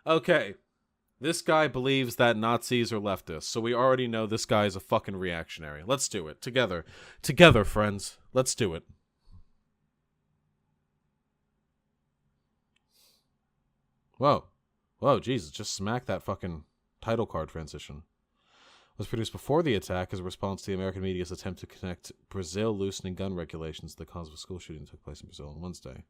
Okay. This guy believes that Nazis are leftists, so we already know this guy is a fucking reactionary. Let's do it. Together. Together, friends. Let's do it. Whoa. Whoa, Jesus, just smack that fucking title card transition. Was produced before the attack as a response to the American media's attempt to connect Brazil loosening gun regulations to the cause of a school shooting that took place in Brazil on Wednesday.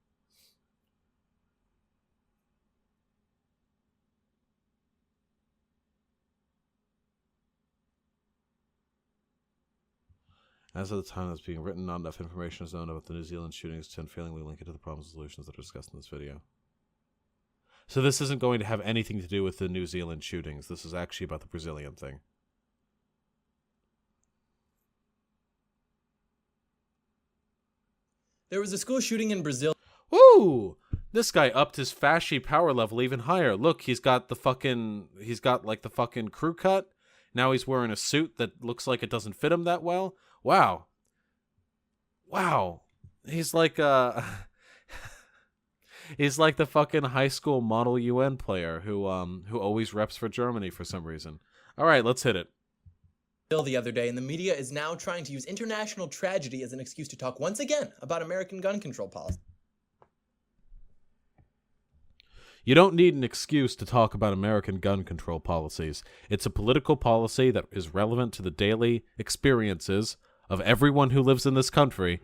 As of the time that's being written, not enough information is known about the New Zealand shootings to unfailingly link it to the problems and solutions that are discussed in this video. So this isn't going to have anything to do with the New Zealand shootings. This is actually about the Brazilian thing. There was a school shooting in Brazil. Woo! This guy upped his fashy power level even higher. Look, he's got the fucking crew cut. Now he's wearing a suit that looks like it doesn't fit him that well. Wow. Wow. He's like he's like the fucking high school model UN player who always reps for Germany for some reason. All right, let's hit it. The other day, and the media is now trying to use international tragedy as an excuse to talk once again about American gun control policy. You don't need an excuse to talk about American gun control policies. It's a political policy that is relevant to the daily experiences of everyone who lives in this country.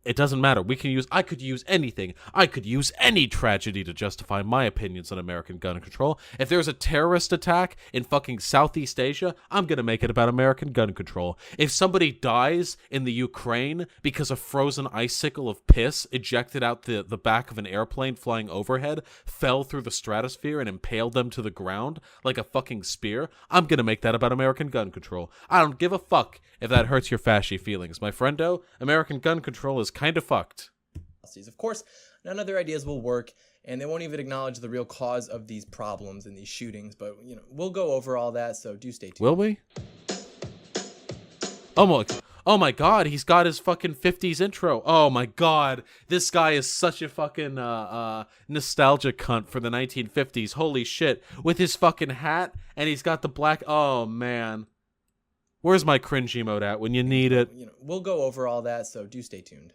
It doesn't matter. I could use anything. I could use any tragedy to justify my opinions on American gun control. If there's a terrorist attack in fucking Southeast Asia, I'm going to make it about American gun control. If somebody dies in the Ukraine because a frozen icicle of piss ejected out the back of an airplane flying overhead fell through the stratosphere and impaled them to the ground like a fucking spear, I'm going to make that about American gun control. I don't give a fuck if that hurts your fashy feelings. My friendo, American gun control is kind of fucked. Of course, none of their ideas will work, and they won't even acknowledge the real cause of these problems and these shootings, but, we'll go over all that, so do stay tuned. Will we? Oh my god, he's got his fucking 50s intro. Oh my god, this guy is such a fucking nostalgia cunt for the 1950s. Holy shit. With his fucking hat, and he's got the black... Oh, man. Where's my cringe emote at when you need it? We'll go over all that, so do stay tuned.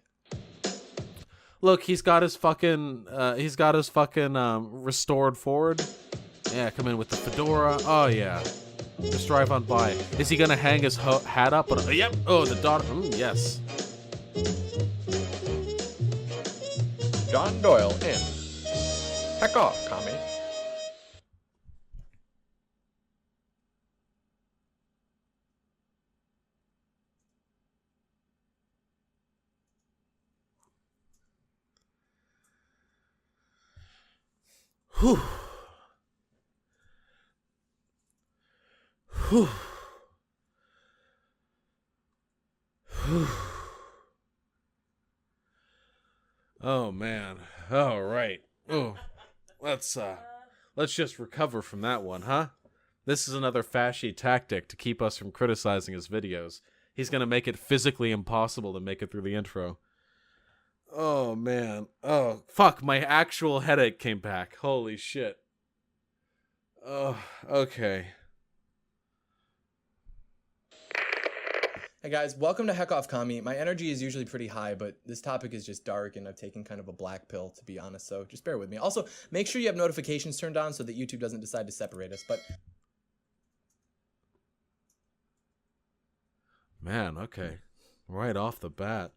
Look, he's got his fucking restored Ford. Yeah, come in with the fedora. Oh yeah, just drive on by. Is he gonna hang his hat up? Yep. Oh, the daughter. Yes. John Doyle in. Heck off, commie. Whew. Whew. Whew. Oh man. All right. Oh, let's just recover from that one, huh? This is another fashy tactic to keep us from criticizing his videos. He's gonna make it physically impossible to make it through the intro. Oh, man. Oh, fuck. My actual headache came back. Holy shit. Oh, okay. Hey guys, welcome to Heck Off Commie. My energy is usually pretty high, but this topic is just dark and I've taken kind of a black pill, to be honest, so just bear with me. Also, make sure you have notifications turned on so that YouTube doesn't decide to separate us, but... Man, okay. Right off the bat.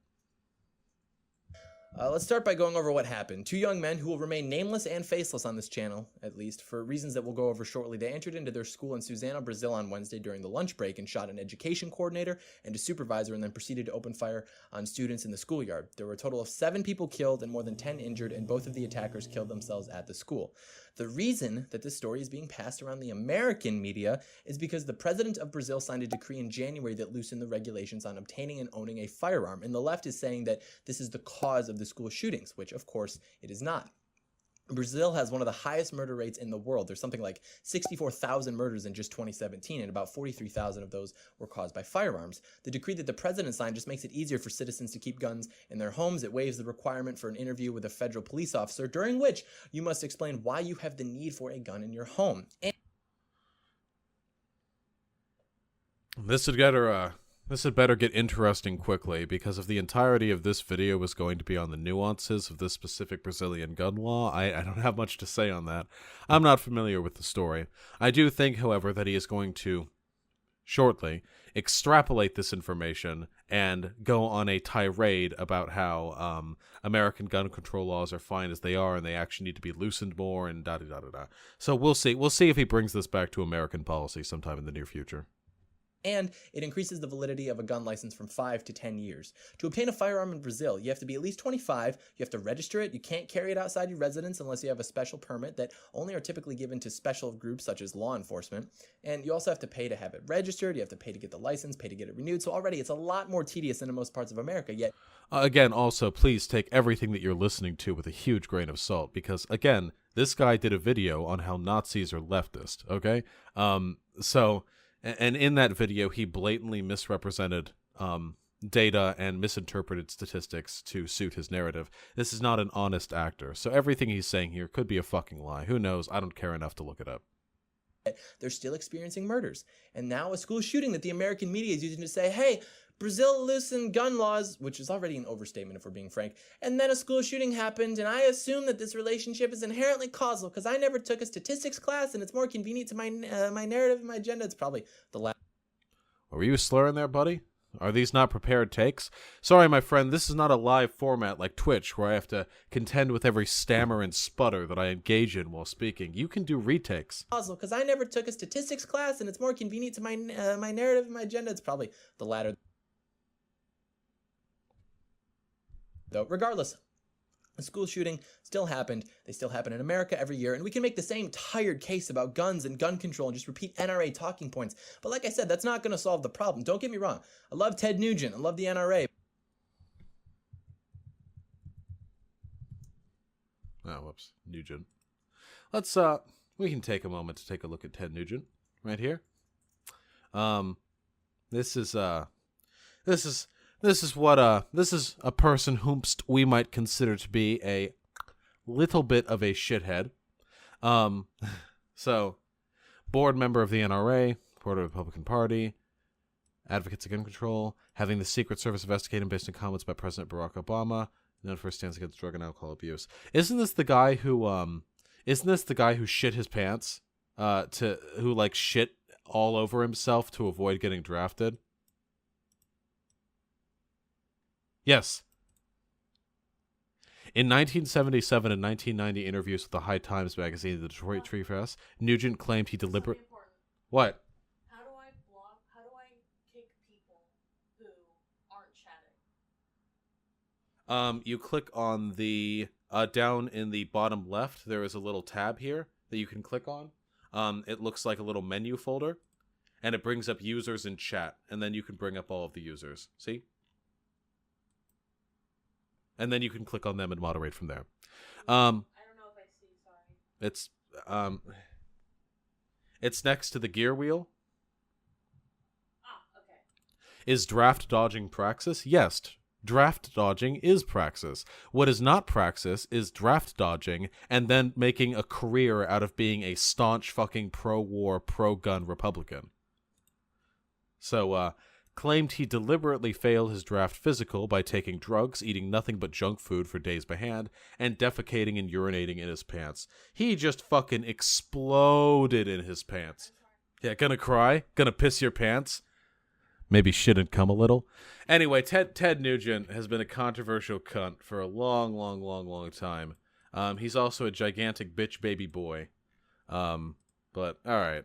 Let's start by going over what happened. Two young men who will remain nameless and faceless on this channel, at least, for reasons that we'll go over shortly. They entered into their school in Suzano, Brazil on Wednesday during the lunch break and shot an education coordinator and a supervisor and then proceeded to open fire on students in the schoolyard. There were a total of 7 people killed and more than 10 injured, and both of the attackers killed themselves at the school. The reason that this story is being passed around the American media is because the president of Brazil signed a decree in January that loosened the regulations on obtaining and owning a firearm, and the left is saying that this is the cause of the school shootings, which of course it is not. Brazil has one of the highest murder rates in the world. There's something like 64,000 murders in just 2017, and about 43,000 of those were caused by firearms. The decree that the president signed just makes it easier for citizens to keep guns in their homes. It waives the requirement for an interview with a federal police officer, during which you must explain why you have the need for a gun in your home. And This had better get interesting quickly, because if the entirety of this video was going to be on the nuances of this specific Brazilian gun law, I don't have much to say on that. I'm not familiar with the story. I do think, however, that he is going to, shortly, extrapolate this information and go on a tirade about how American gun control laws are fine as they are and they actually need to be loosened more and da-da-da-da-da. So we'll see. We'll see if he brings this back to American policy sometime in the near future. And it increases the validity of a gun license from 5 to 10 years. To obtain a firearm in Brazil, you have to be at least 25, you have to register it, you can't carry it outside your residence unless you have a special permit that only are typically given to special groups such as law enforcement, and you also have to pay to have it registered, you have to pay to get the license, pay to get it renewed, so already it's a lot more tedious than in most parts of America, yet... Again, also, please take everything that you're listening to with a huge grain of salt, because, again, this guy did a video on how Nazis are leftist, okay? And in that video, he blatantly misrepresented data and misinterpreted statistics to suit his narrative. This is not an honest actor, so everything he's saying here could be a fucking lie. Who knows? I don't care enough to look it up. They're still experiencing murders. And now a school shooting that the American media is using to say, hey, Brazil loosened gun laws, which is already an overstatement if we're being frank, and then a school shooting happened, and I assume that this relationship is inherently causal because I never took a statistics class and it's more convenient to my narrative and my agenda. It's probably the last. Were you slurring there, buddy? Are these not prepared takes? Sorry, my friend, this is not a live format like Twitch where I have to contend with every stammer and sputter that I engage in while speaking. You can do retakes. Causal because I never took a statistics class and it's more convenient to my narrative and my agenda. It's probably the latter. Though, regardless, a school shooting still happened. They still happen in America every year, and we can make the same tired case about guns and gun control and just repeat NRA talking points. But like I said, that's not going to solve the problem. Don't get me wrong. I love Ted Nugent. I love the NRA. Oh, whoops. Nugent. We can take a moment to take a look at Ted Nugent right here. This is a person whomst we might consider to be a little bit of a shithead. So, board member of the NRA, board of the Republican Party, advocates of gun control, having the Secret Service investigate him based on comments by President Barack Obama, known for his stance against drug and alcohol abuse. Isn't this the guy who shit his pants? Who shit all over himself to avoid getting drafted? Yes. In 1977 and 1990 interviews with the High Times magazine and the Detroit Free Press, Nugent claimed he deliberately... What? How do I kick people who aren't chatting? You click on the... down in the bottom left, there is a little tab here that you can click on. It looks like a little menu folder, and it brings up users in chat, and then you can bring up all of the users. See? And then you can click on them and moderate from there. I don't know if I see, sorry. It's next to the gear wheel. Okay. Is draft dodging praxis? Yes, draft dodging is praxis. What is not praxis is draft dodging and then making a career out of being a staunch fucking pro-war, pro-gun Republican. So, claimed he deliberately failed his draft physical by taking drugs, eating nothing but junk food for days by hand, and defecating and urinating in his pants. He just fucking exploded in his pants. Yeah, gonna cry? Gonna piss your pants? Maybe shit and come a little? Anyway, Ted Nugent has been a controversial cunt for a long time. He's also a gigantic bitch baby boy. But, alright.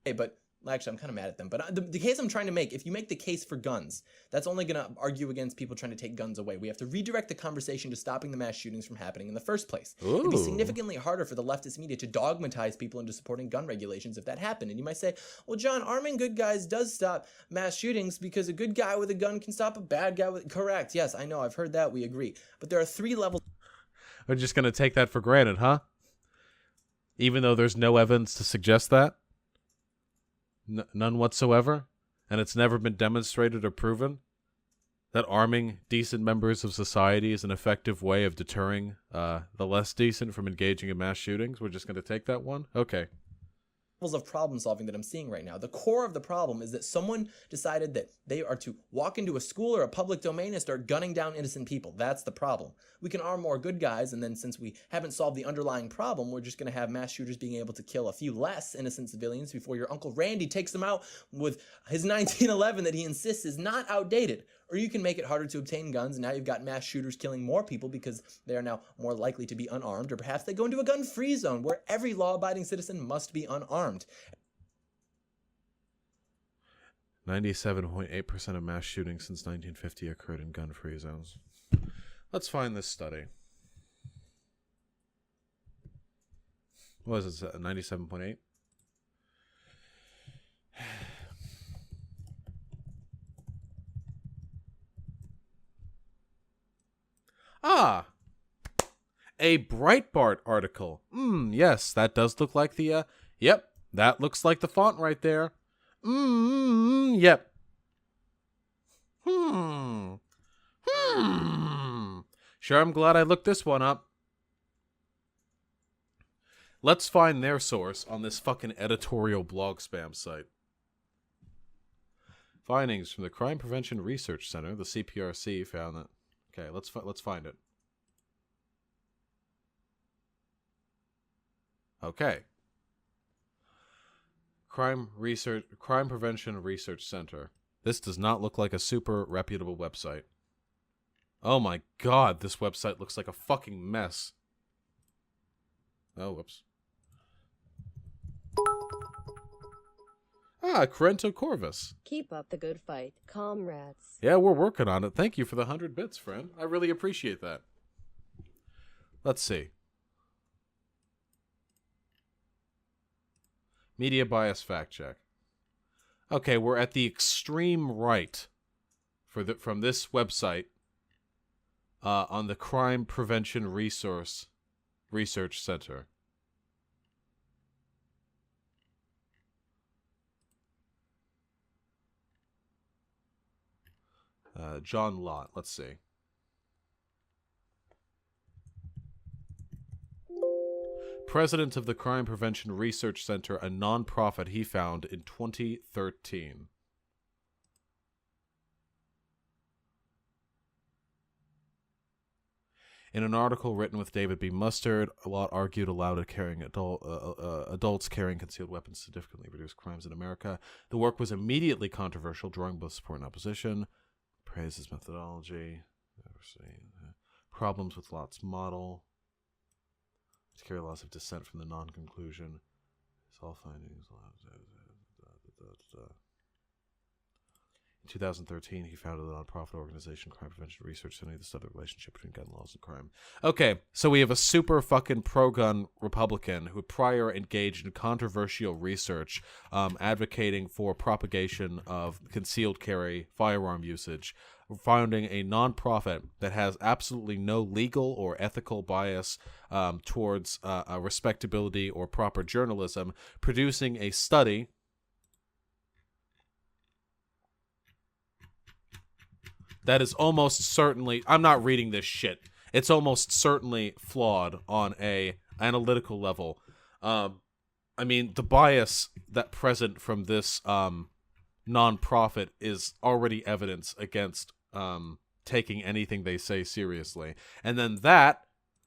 Hey, but... Actually, I'm kind of mad at them. But the case I'm trying to make, if you make the case for guns, that's only going to argue against people trying to take guns away. We have to redirect the conversation to stopping the mass shootings from happening in the first place. Ooh. It'd be significantly harder for the leftist media to dogmatize people into supporting gun regulations if that happened. And you might say, well, John, arming good guys does stop mass shootings because a good guy with a gun can stop a bad guy with... Correct. Yes, I know. I've heard that. We agree. But there are three levels... We're just going to take that for granted, huh? Even though there's no evidence to suggest that? None whatsoever? And it's never been demonstrated or proven that arming decent members of society is an effective way of deterring the less decent from engaging in mass shootings? We're just going to take that one? Okay. Of problem solving that I'm seeing right now. The core of the problem is that someone decided that they are to walk into a school or a public domain and start gunning down innocent people. That's the problem. We can arm more good guys, and then since we haven't solved the underlying problem, we're just going to have mass shooters being able to kill a few less innocent civilians before your Uncle Randy takes them out with his 1911 that he insists is not outdated. Or you can make it harder to obtain guns, and now you've got mass shooters killing more people because they are now more likely to be unarmed, or perhaps they go into a gun-free zone where every law-abiding citizen must be unarmed. 97.8% of mass shootings since 1950 occurred in gun-free zones. Let's find this study. What was it, 97.8? Ah, a Breitbart article. Yes, that does look like the, yep, that looks like the font right there. Yep. Sure, I'm glad I looked this one up. Let's find their source on this fucking editorial blog spam site. Findings from the Crime Prevention Research Center, the CPRC, found that. Okay, let's find it. Okay. Crime Prevention Research Center. This does not look like a super reputable website. Oh my god, this website looks like a fucking mess. Oh, whoops. Corrento Corvus. Keep up the good fight, comrades. Yeah, we're working on it. Thank you for the 100 bits, friend. I really appreciate that. Let's see. Media bias fact check. Okay, we're at the extreme right from this website on the Crime Prevention Research Center. John Lott, let's see. President of the Crime Prevention Research Center, a nonprofit he found in 2013. In an article written with David B. Mustard, Lott argued aloud at adults carrying concealed weapons significantly reduce crimes in America. The work was immediately controversial, drawing both support and opposition. Praised his methodology. Problems with Lott's model. Carry loss of dissent from the non-conclusion. It's all findings. In 2013, he founded the nonprofit organization Crime Prevention Research Center to study the relationship between gun laws and crime. Okay, so we have a super fucking pro-gun Republican who prior engaged in controversial research advocating for propagation of concealed carry firearm usage, founding a nonprofit that has absolutely no legal or ethical bias towards respectability or proper journalism, producing a study that is almost certainly, I'm not reading this shit, it's almost certainly flawed on a analytical level. I mean, the bias that present from this nonprofit is already evidence against taking anything they say seriously. And then that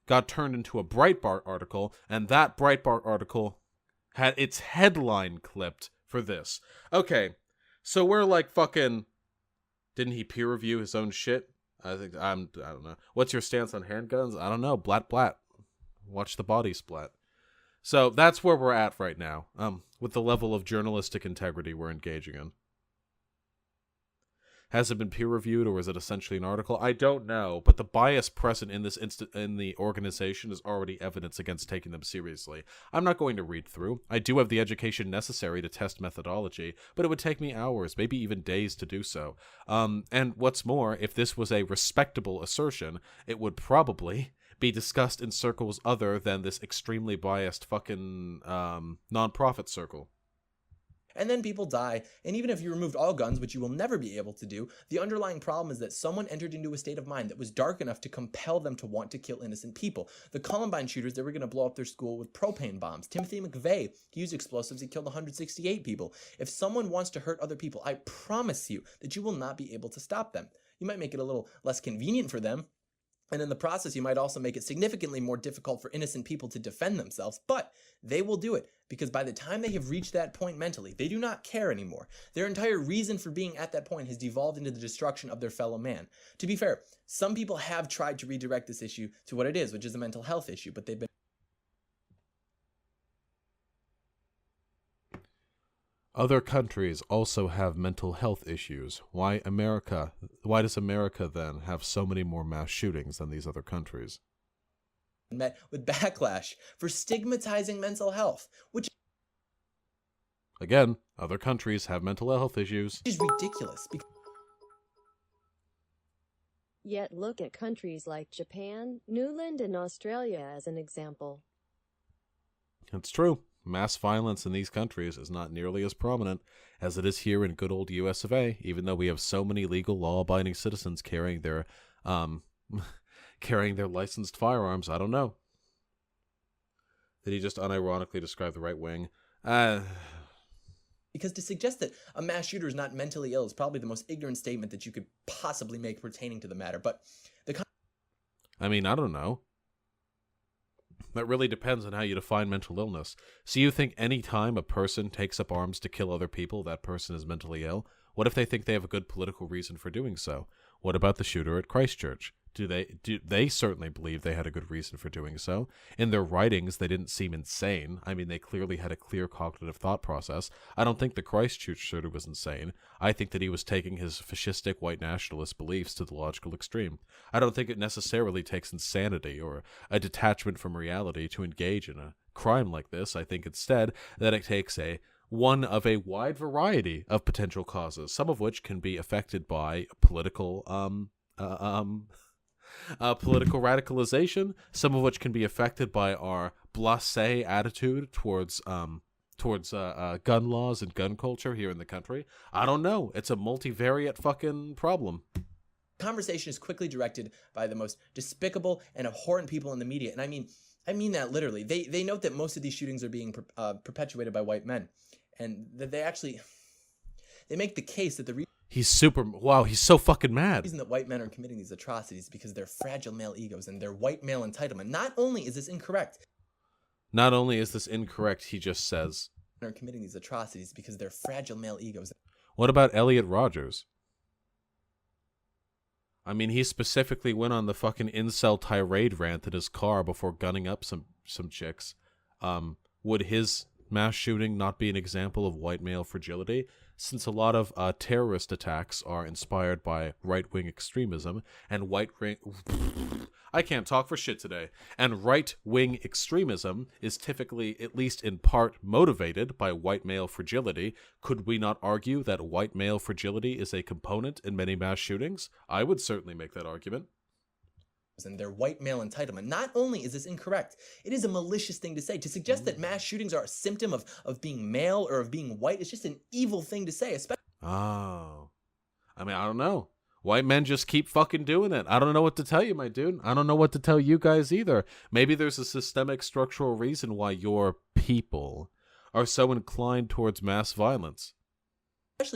got turned into a Breitbart article, and that Breitbart article had its headline clipped for this. Okay, so we're like fucking... Didn't he peer review his own shit? I don't know. What's your stance on handguns? I don't know. Blat blat. Watch the body splat. So that's where we're at right now, with the level of journalistic integrity we're engaging in. Has it been peer reviewed, or is it essentially an article? I don't know, but the bias present in this in the organization is already evidence against taking them seriously. I'm not going to read through. I do have the education necessary to test methodology, but it would take me hours, maybe even days to do so. And what's more, if this was a respectable assertion, it would probably be discussed in circles other than this extremely biased fucking non-profit circle. And then people die, and even if you removed all guns, which you will never be able to do, the underlying problem is that someone entered into a state of mind that was dark enough to compel them to want to kill innocent people. The Columbine shooters, they were going to blow up their school with propane bombs. Timothy McVeigh, he used explosives, he killed 168 people. If someone wants to hurt other people, I promise you that you will not be able to stop them. You might make it a little less convenient for them, and in the process, you might also make it significantly more difficult for innocent people to defend themselves, but they will do it because by the time they have reached that point mentally, they do not care anymore. Their entire reason for being at that point has devolved into the destruction of their fellow man. To be fair, some people have tried to redirect this issue to what it is, which is a mental health issue, but they've been Other countries also have mental health issues. Why does America then have so many more mass shootings than these other countries? met with backlash for stigmatizing mental health, which Again, other countries have mental health issues. is ridiculous. Yet look at countries like Japan, New Zealand, and Australia as an example. It's true. Mass violence in these countries is not nearly as prominent as it is here in good old US of A, even though we have so many legal, law-abiding citizens carrying their carrying their licensed firearms. I don't know. Did he just unironically describe the right wing? Because to suggest that a mass shooter is not mentally ill is probably the most ignorant statement that you could possibly make pertaining to the matter. But I mean, I don't know. That really depends on how you define mental illness. So you think any time a person takes up arms to kill other people, that person is mentally ill? What if they think they have a good political reason for doing so? What about the shooter at Christchurch? They certainly believe they had a good reason for doing so. In their writings, they didn't seem insane. I mean, they clearly had a clear cognitive thought process. I don't think the Christchurch shooter was insane. I think that he was taking his fascistic white nationalist beliefs to the logical extreme. I don't think it necessarily takes insanity or a detachment from reality to engage in a crime like this. I think instead that it takes one of a wide variety of potential causes, some of which can be affected by political political radicalization, some of which can be affected by our blasé attitude towards gun laws and gun culture here in the country. I don't know. It's a multivariate fucking problem. conversation is quickly directed by the most despicable and abhorrent people in the media. And I mean that literally. They note that most of these shootings are being perpetuated by white men. And that they make the case that He's so fucking mad. reason that white men are committing these atrocities is because they're fragile male egos and their white male entitlement. Not only is this incorrect, He just says. are committing these atrocities because they're fragile male egos. What about Elliot Rodgers? I mean, he specifically went on the fucking incel tirade rant in his car before gunning up some chicks. Would his mass shooting not be an example of white male fragility? Since a lot of terrorist attacks are inspired by right-wing extremism, and I can't talk for shit today. And right-wing extremism is typically, at least in part, motivated by white male fragility. Could we not argue that white male fragility is a component in many mass shootings? I would certainly make that argument. And their white male entitlement. Not only is this incorrect, it is a malicious thing to say. To suggest that mass shootings are a symptom of being male or of being white is just an evil thing to say. Especially Oh. I mean, I don't know. White men just keep fucking doing it. I don't know what to tell you, my dude. I don't know what to tell you guys either. Maybe there's a systemic structural reason why your people are so inclined towards mass violence.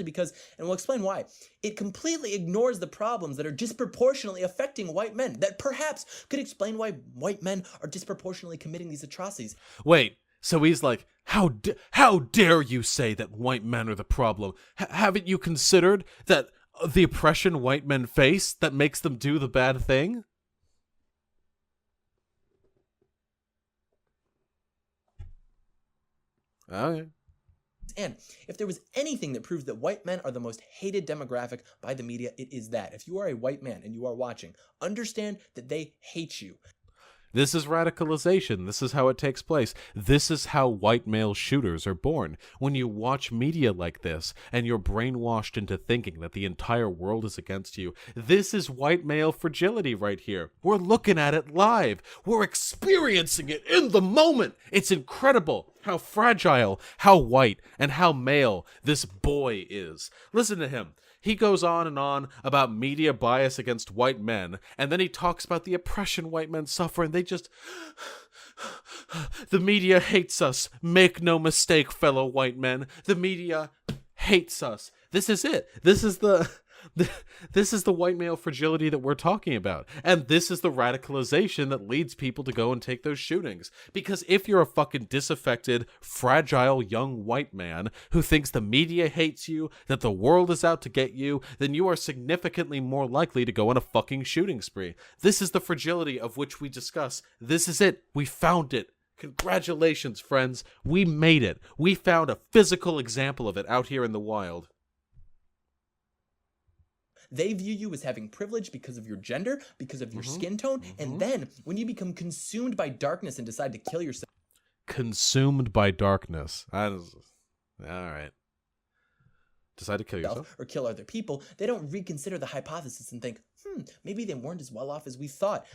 because, and we'll explain why, it completely ignores the problems that are disproportionately affecting white men, that perhaps could explain why white men are disproportionately committing these atrocities. Wait, so he's like, how dare you say that white men are the problem? Haven't you considered that the oppression white men face that makes them do the bad thing? Okay. And if there was anything that proves that white men are the most hated demographic by the media, it is that. If you are a white man and you are watching, understand that they hate you. This is radicalization. This is how it takes place. This is how white male shooters are born. When you watch media like this and you're brainwashed into thinking that the entire world is against you, this is white male fragility right here. We're looking at it live. We're experiencing it in the moment. It's incredible how fragile, how white, and how male this boy is. Listen to him. He goes on and on about media bias against white men, and then he talks about the oppression white men suffer, and they just... The media hates us. Make no mistake, fellow white men. The media hates us. This is it. This is the white male fragility that we're talking about. And this is the radicalization that leads people to go and take those shootings. Because if you're a fucking disaffected, fragile young white man who thinks the media hates you, that the world is out to get you, then you are significantly more likely to go on a fucking shooting spree. This is the fragility of which we discuss. This is it. We found it. Congratulations, friends. We made it. We found a physical example of it out here in the wild. They view you as having privilege because of your gender, because of your skin tone, and then when you become consumed by darkness and decide to kill yourself. Consumed by darkness. All right. Decide to kill yourself? Or kill other people, they don't reconsider the hypothesis and think, maybe they weren't as well off as we thought.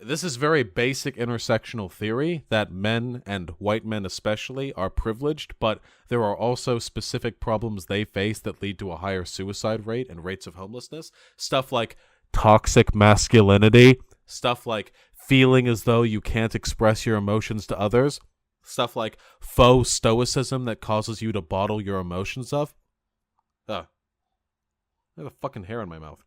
This is very basic intersectional theory that men, and white men especially, are privileged, but there are also specific problems they face that lead to a higher suicide rate and rates of homelessness. Stuff like toxic masculinity, stuff like feeling as though you can't express your emotions to others, stuff like faux stoicism that causes you to bottle your emotions up. I have a fucking hair in my mouth.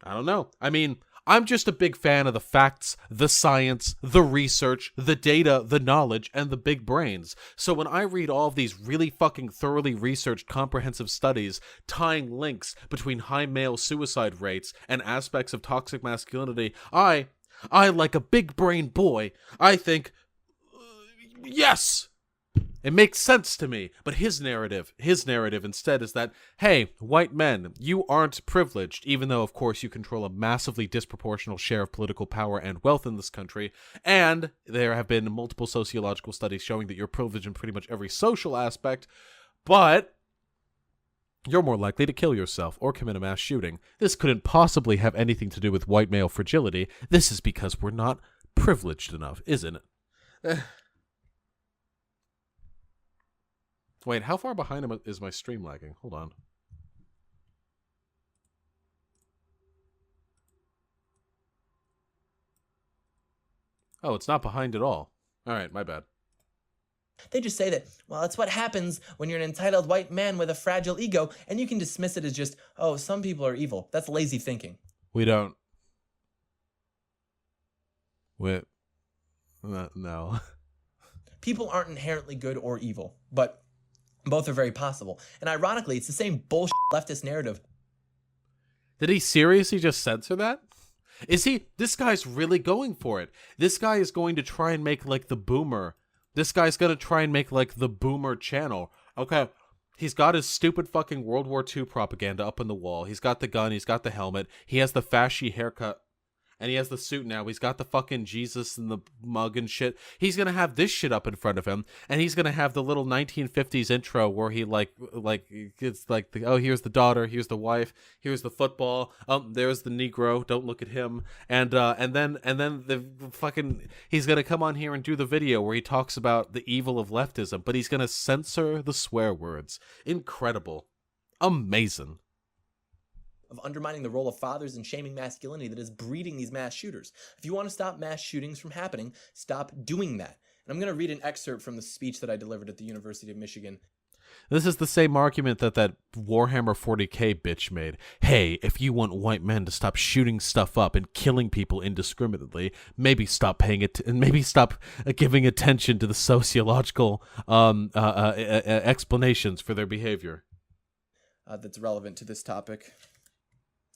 I don't know. I mean, I'm just a big fan of the facts, the science, the research, the data, the knowledge, and the big brains. So when I read all of these really fucking thoroughly researched comprehensive studies tying links between high male suicide rates and aspects of toxic masculinity, I like a big brain boy, I think, yes! It makes sense to me, but his narrative instead is that, hey, white men, you aren't privileged, even though, of course, you control a massively disproportional share of political power and wealth in this country, and there have been multiple sociological studies showing that you're privileged in pretty much every social aspect, but you're more likely to kill yourself or commit a mass shooting. This couldn't possibly have anything to do with white male fragility. This is because we're not privileged enough, isn't it? Wait, how far behind is my stream lagging? Hold on. Oh, it's not behind at all. All right, my bad. They just say that, well, that's what happens when you're an entitled white man with a fragile ego, and you can dismiss it as just, oh, some people are evil. That's lazy thinking. We don't. No. People aren't inherently good or evil, but both are very possible. And ironically, it's the same bullshit leftist narrative. Did he seriously just censor that? This guy's really going for it. This guy is going to try and make like the boomer. This guy's going to try and make like the boomer channel. Okay, he's got his stupid fucking World War II propaganda up on the wall. He's got the gun, he's got the helmet, he has the fashy haircut. And he has the suit now. He's got the fucking Jesus and the mug and shit. He's going to have this shit up in front of him. And he's going to have the little 1950s intro where he it's like, here's the daughter, here's the wife, here's the football. There's the Negro. Don't look at him. And then the fucking, he's going to come on here and do the video where he talks about the evil of leftism, but he's going to censor the swear words. Incredible. Amazing. Of undermining the role of fathers and shaming masculinity that is breeding these mass shooters. If you want to stop mass shootings from happening, stop doing that. And I'm going to read an excerpt from the speech that I delivered at the University of Michigan. This is the same argument that Warhammer 40k bitch made. Hey, if you want white men to stop shooting stuff up and killing people indiscriminately, maybe stop paying it, and maybe stop giving attention to the sociological explanations for their behavior. That's relevant to this topic.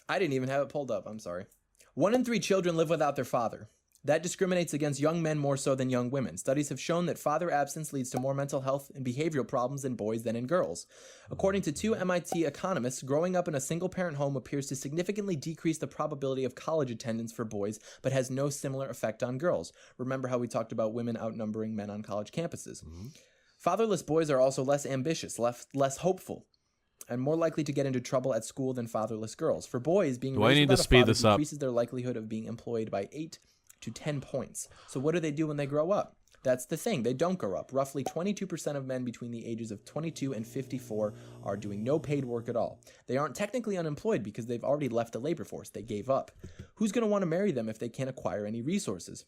I didn't even have it pulled up. I'm sorry. 1 in 3 children live without their father. That discriminates against young men more so than young women. Studies have shown that father absence leads to more mental health and behavioral problems in boys than in girls. According to 2 MIT economists, growing up in a single-parent home appears to significantly decrease the probability of college attendance for boys, but has no similar effect on girls. Remember how we talked about women outnumbering men on college campuses. Fatherless boys are also less ambitious, less hopeful, and more likely to get into trouble at school than fatherless girls. For boys, being raised without a father decreases their likelihood of being employed by 8 to 10 points. So what do they do when they grow up? That's the thing. They don't grow up. Roughly 22% of men between the ages of 22 and 54 are doing no paid work at all. They aren't technically unemployed because they've already left the labor force. They gave up. Who's going to want to marry them if they can't acquire any resources?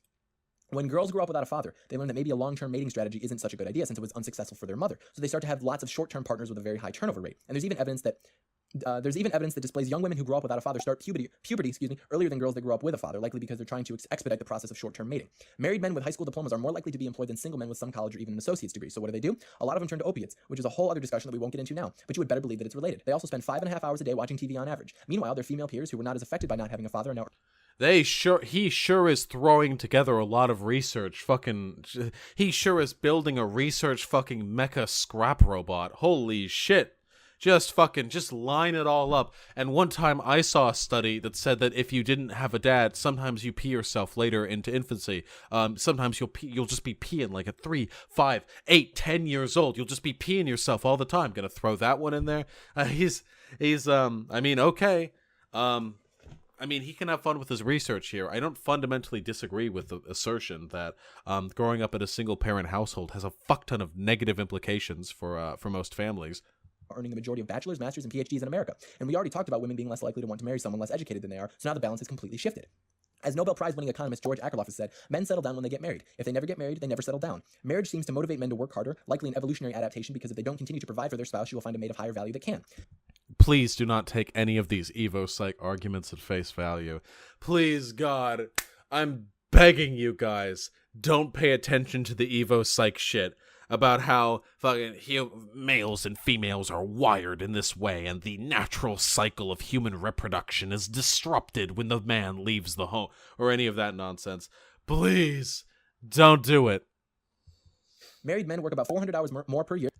When girls grow up without a father, they learn that maybe a long-term mating strategy isn't such a good idea since it was unsuccessful for their mother. So they start to have lots of short-term partners with a very high turnover rate. And there's even evidence that displays young women who grow up without a father start puberty earlier than girls that grow up with a father, likely because they're trying to expedite the process of short-term mating. Married men with high school diplomas are more likely to be employed than single men with some college or even an associate's degree. So what do? A lot of them turn to opiates, which is a whole other discussion that we won't get into now, but you would better believe that it's related. They also spend 5.5 hours a day watching TV on average. Meanwhile, their female peers who were not as affected by not having a father are now... He sure is throwing together a lot of research. He sure is building a research fucking mecha scrap robot. Holy shit. Just line it all up. And one time I saw a study that said that if you didn't have a dad, sometimes you pee yourself later into infancy. Sometimes you'll just be peeing like at 3, 5, 8, 10 years old. You'll just be peeing yourself all the time. Gonna throw that one in there. Okay. He can have fun with his research here. I don't fundamentally disagree with the assertion that growing up in a single-parent household has a fuck ton of negative implications for most families. Earning a majority of bachelor's, master's, and PhDs in America. And we already talked about women being less likely to want to marry someone less educated than they are, so now the balance has completely shifted. As Nobel Prize-winning economist George Akerlof has said, men settle down when they get married. If they never get married, they never settle down. Marriage seems to motivate men to work harder, likely an evolutionary adaptation because if they don't continue to provide for their spouse, you will find a mate of higher value that can. Please do not take any of these Evo Psych arguments at face value. Please, God, I'm begging you guys, don't pay attention to the Evo Psych shit about how fucking males and females are wired in this way and the natural cycle of human reproduction is disrupted when the man leaves the home, or any of that nonsense. Please, don't do it. Married men work about 400 hours more per year.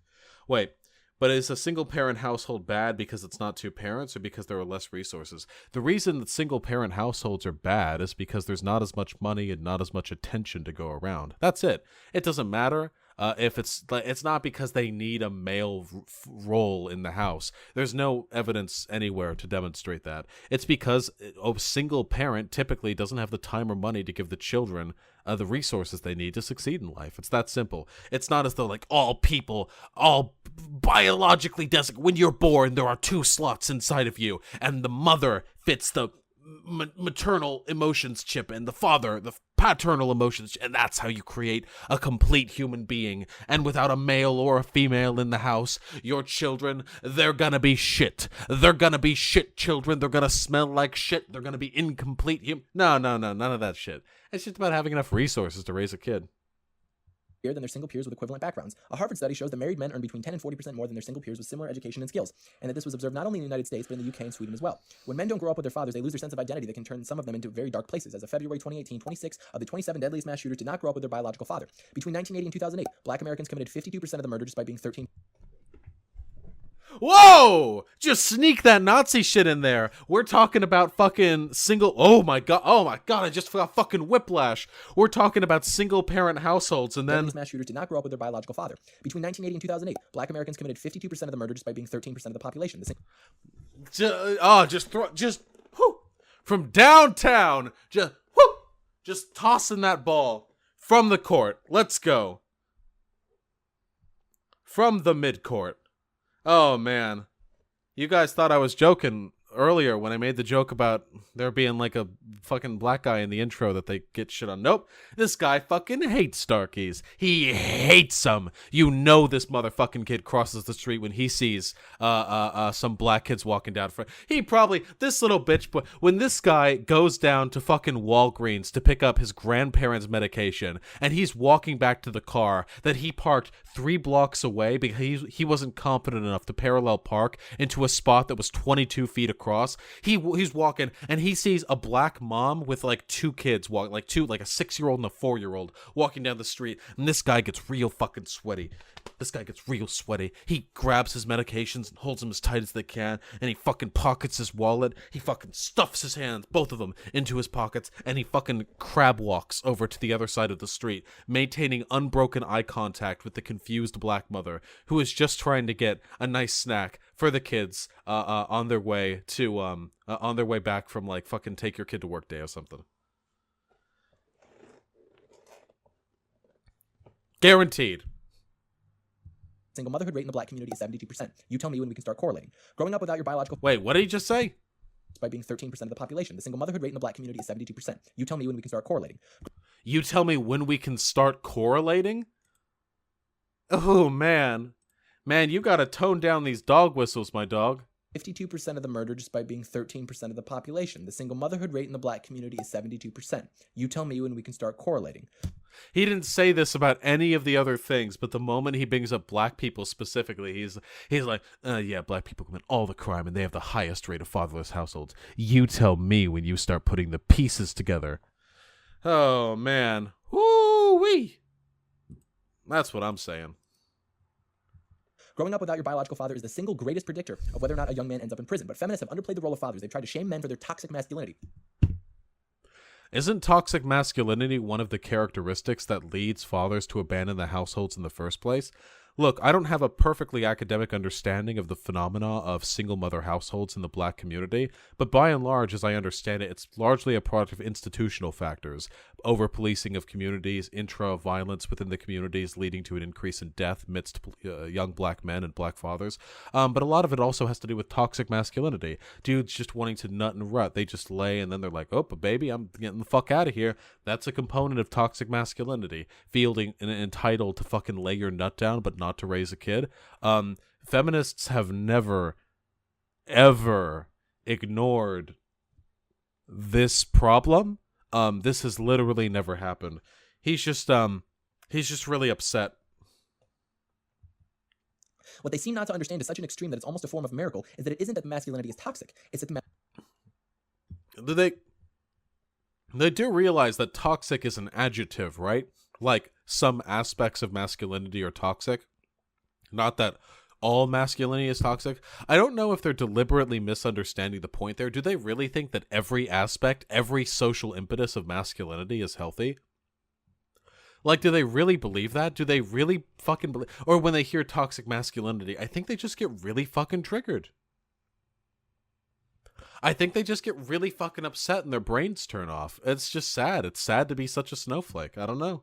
Wait, but is a single-parent household bad because it's not two parents or because there are less resources? The reason that single-parent households are bad is because there's not as much money and not as much attention to go around. That's it. It doesn't matter. If it's not because they need a male role in the house. There's no evidence anywhere to demonstrate that. It's because a single parent typically doesn't have the time or money to give the children the resources they need to succeed in life. It's that simple. It's not as though like all biologically designated. When you're born, there are 2 slots inside of you, and the mother fits the maternal emotions chip and the father the paternal emotions, and that's how you create a complete human being. And without a male or a female in the house, your children, they're gonna be shit. They're gonna be shit children. They're gonna smell like shit. They're gonna be incomplete No, none of that shit. It's just about having enough resources to raise a kid than their single peers with equivalent backgrounds. A Harvard study shows that married men earn between 10 and 40% more than their single peers with similar education and skills, and that this was observed not only in the United States, but in the UK and Sweden as well. When men don't grow up with their fathers, they lose their sense of identity that can turn some of them into very dark places. As of February 2018, 26 of the 27 deadliest mass shooters did not grow up with their biological father. Between 1980 and 2008, black Americans committed 52% of the murder despite being 13. Whoa! Just sneak that Nazi shit in there. We're talking about fucking single... Oh my god, I just got fucking whiplash. We're talking about single-parent households, and then... Mass shooters did not grow up with their biological father. Between 1980 and 2008, black Americans committed 52% of the murder despite being 13% of the population. From downtown, just tossing that ball from the court. Let's go. From the mid-court. Oh, man. You guys thought I was joking earlier when I made the joke about there being like a fucking black guy in the intro that they get shit on. Nope. This guy fucking hates Starkies. He hates them. You know this motherfucking kid crosses the street when he sees some black kids walking down front. This little bitch, but when this guy goes down to fucking Walgreens to pick up his grandparents' medication and he's walking back to the car that he parked 3 blocks away because he wasn't confident enough to parallel park into a spot that was 22 feet across. He's walking and he sees a black mom with like two kids walking, like a 6-year-old and a 4-year-old walking down the street. And this guy gets real fucking sweaty. He grabs his medications and holds them as tight as they can. And he fucking pockets his wallet. He fucking stuffs his hands, both of them, into his pockets. And he fucking crab walks over to the other side of the street, maintaining unbroken eye contact with the confused black mother who is just trying to get a nice snack for the kids on their way back from like fucking take your kid to work day or something. Guaranteed. Single motherhood rate in the black community is 72%. You tell me when we can start correlating. Growing up without your biological Wait, what did he just say? by being 13% of the population. The single motherhood rate in the black community is 72%. You tell me when we can start correlating. You tell me when we can start correlating? Oh, man. Man, you gotta tone down these dog whistles, my dog. 52% of the murder just by being 13% of the population. The single motherhood rate in the black community is 72%. You tell me when we can start correlating. He didn't say this about any of the other things, but the moment he brings up black people specifically, he's like, yeah, black people commit all the crime and they have the highest rate of fatherless households. You tell me when you start putting the pieces together. Oh, man. Woo-wee. That's what I'm saying. Growing up without your biological father is the single greatest predictor of whether or not a young man ends up in prison. But feminists have underplayed the role of fathers. They've tried to shame men for their toxic masculinity. Isn't toxic masculinity one of the characteristics that leads fathers to abandon the households in the first place? Look, I don't have a perfectly academic understanding of the phenomena of single mother households in the black community, but by and large, as I understand it, it's largely a product of institutional factors, over-policing of communities, intra-violence within the communities leading to an increase in death amidst young black men and black fathers. But a lot of it also has to do with toxic masculinity. Dudes just wanting to nut and rut. They just lay and then they're like, oh, but baby, I'm getting the fuck out of here. That's a component of toxic masculinity. Feeling entitled to fucking lay your nut down, but not to raise a kid. Feminists have never, ever ignored this problem. This has literally never happened. He's just really upset. What they seem not to understand to such an extreme that it's almost a form of miracle is that it isn't that masculinity is toxic. It's that They do realize that toxic is an adjective, right? Like some aspects of masculinity are toxic. Not that all masculinity is toxic. I don't know if they're deliberately misunderstanding the point there. Do they really think that every aspect, every social impetus of masculinity is healthy? Like, do they really believe that? Do they really fucking believe? Or when they hear toxic masculinity, I think they just get really fucking triggered. I think they just get really fucking upset and their brains turn off. It's just sad. It's sad to be such a snowflake. I don't know.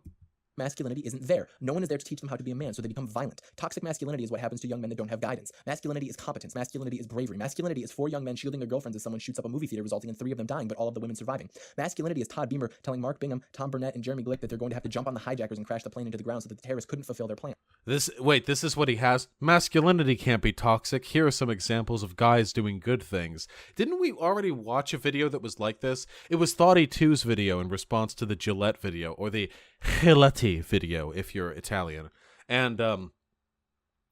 masculinity isn't there. No one is there to teach them how to be a man, so they become violent. Toxic masculinity is what happens to young men that don't have guidance. Masculinity is competence. Masculinity is bravery. Masculinity is 4 young men shielding their girlfriends as someone shoots up a movie theater, resulting in 3 of them dying, but all of the women surviving. Masculinity is Todd Beamer telling Mark Bingham, Tom Burnett, and Jeremy Glick that they're going to have to jump on the hijackers and crash the plane into the ground so that the terrorists couldn't fulfill their plan. This is what he has. Masculinity can't be toxic. Here are some examples of guys doing good things. Didn't we already watch a video that was like this? It was Thoughty 2's video in response to the Gillette video, or the Gillette video if you're Italian. And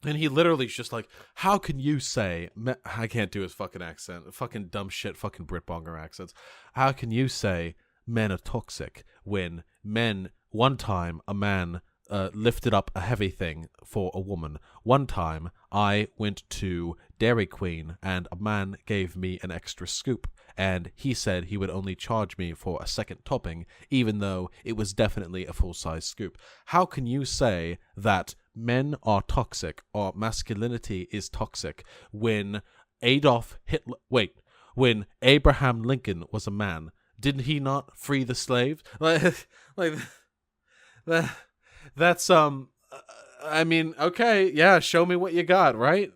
he literally is just like, how can you say, I can't do his fucking accent, fucking dumb shit, fucking Britbonger accents. How can you say men are toxic when one time a man lifted up a heavy thing for a woman. One time I went to Dairy Queen and a man gave me an extra scoop and he said he would only charge me for a second topping even though it was definitely a full-size scoop. How can you say that men are toxic or masculinity is toxic when when Abraham Lincoln was a man? Didn't he not free the slaves? That's I mean, okay, yeah, show me what you got, right?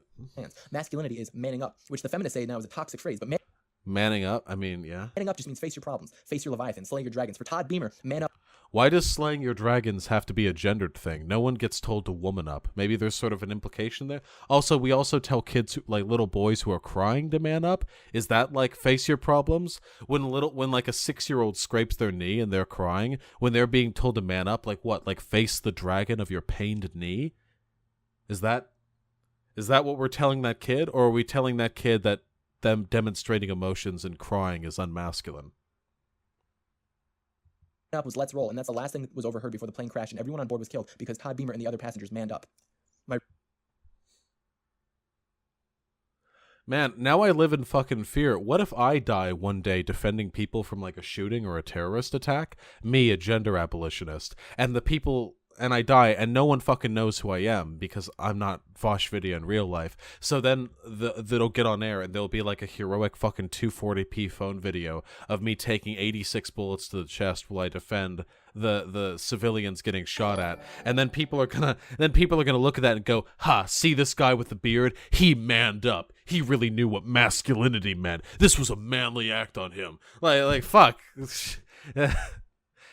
Masculinity is manning up, which the feminists say now is a toxic phrase, but manning up, I mean, yeah. Manning up just means face your problems, face your Leviathan, slay your dragons. For Todd Beamer, man up. Why does slaying your dragons have to be a gendered thing? No one gets told to woman up. Maybe there's sort of an implication there. Also, we also tell kids, like little boys who are crying, to man up. Is that like face your problems? When like a 6-year-old scrapes their knee and they're crying, when they're being told to man up, like what? Like face the dragon of your pained knee? Is that what we're telling that kid? Or are we telling that kid that them demonstrating emotions and crying is unmasculine. Up was let's roll, and that's the last thing that was overheard before the plane crashed and everyone on board was killed because Todd Beamer and the other passengers manned up. Man, now I live in fucking fear. What if I die one day defending people from like a shooting or a terrorist attack? Me, a gender abolitionist, and the people, and I die, and no one fucking knows who I am because I'm not Vosh video in real life. So then they'll get on air and there'll be like a heroic fucking 240p phone video of me taking 86 bullets to the chest while I defend the civilians getting shot at, and then people are gonna look at that and go, ha, see this guy with the beard, he manned up, he really knew what masculinity meant, this was a manly act on him. Like fuck.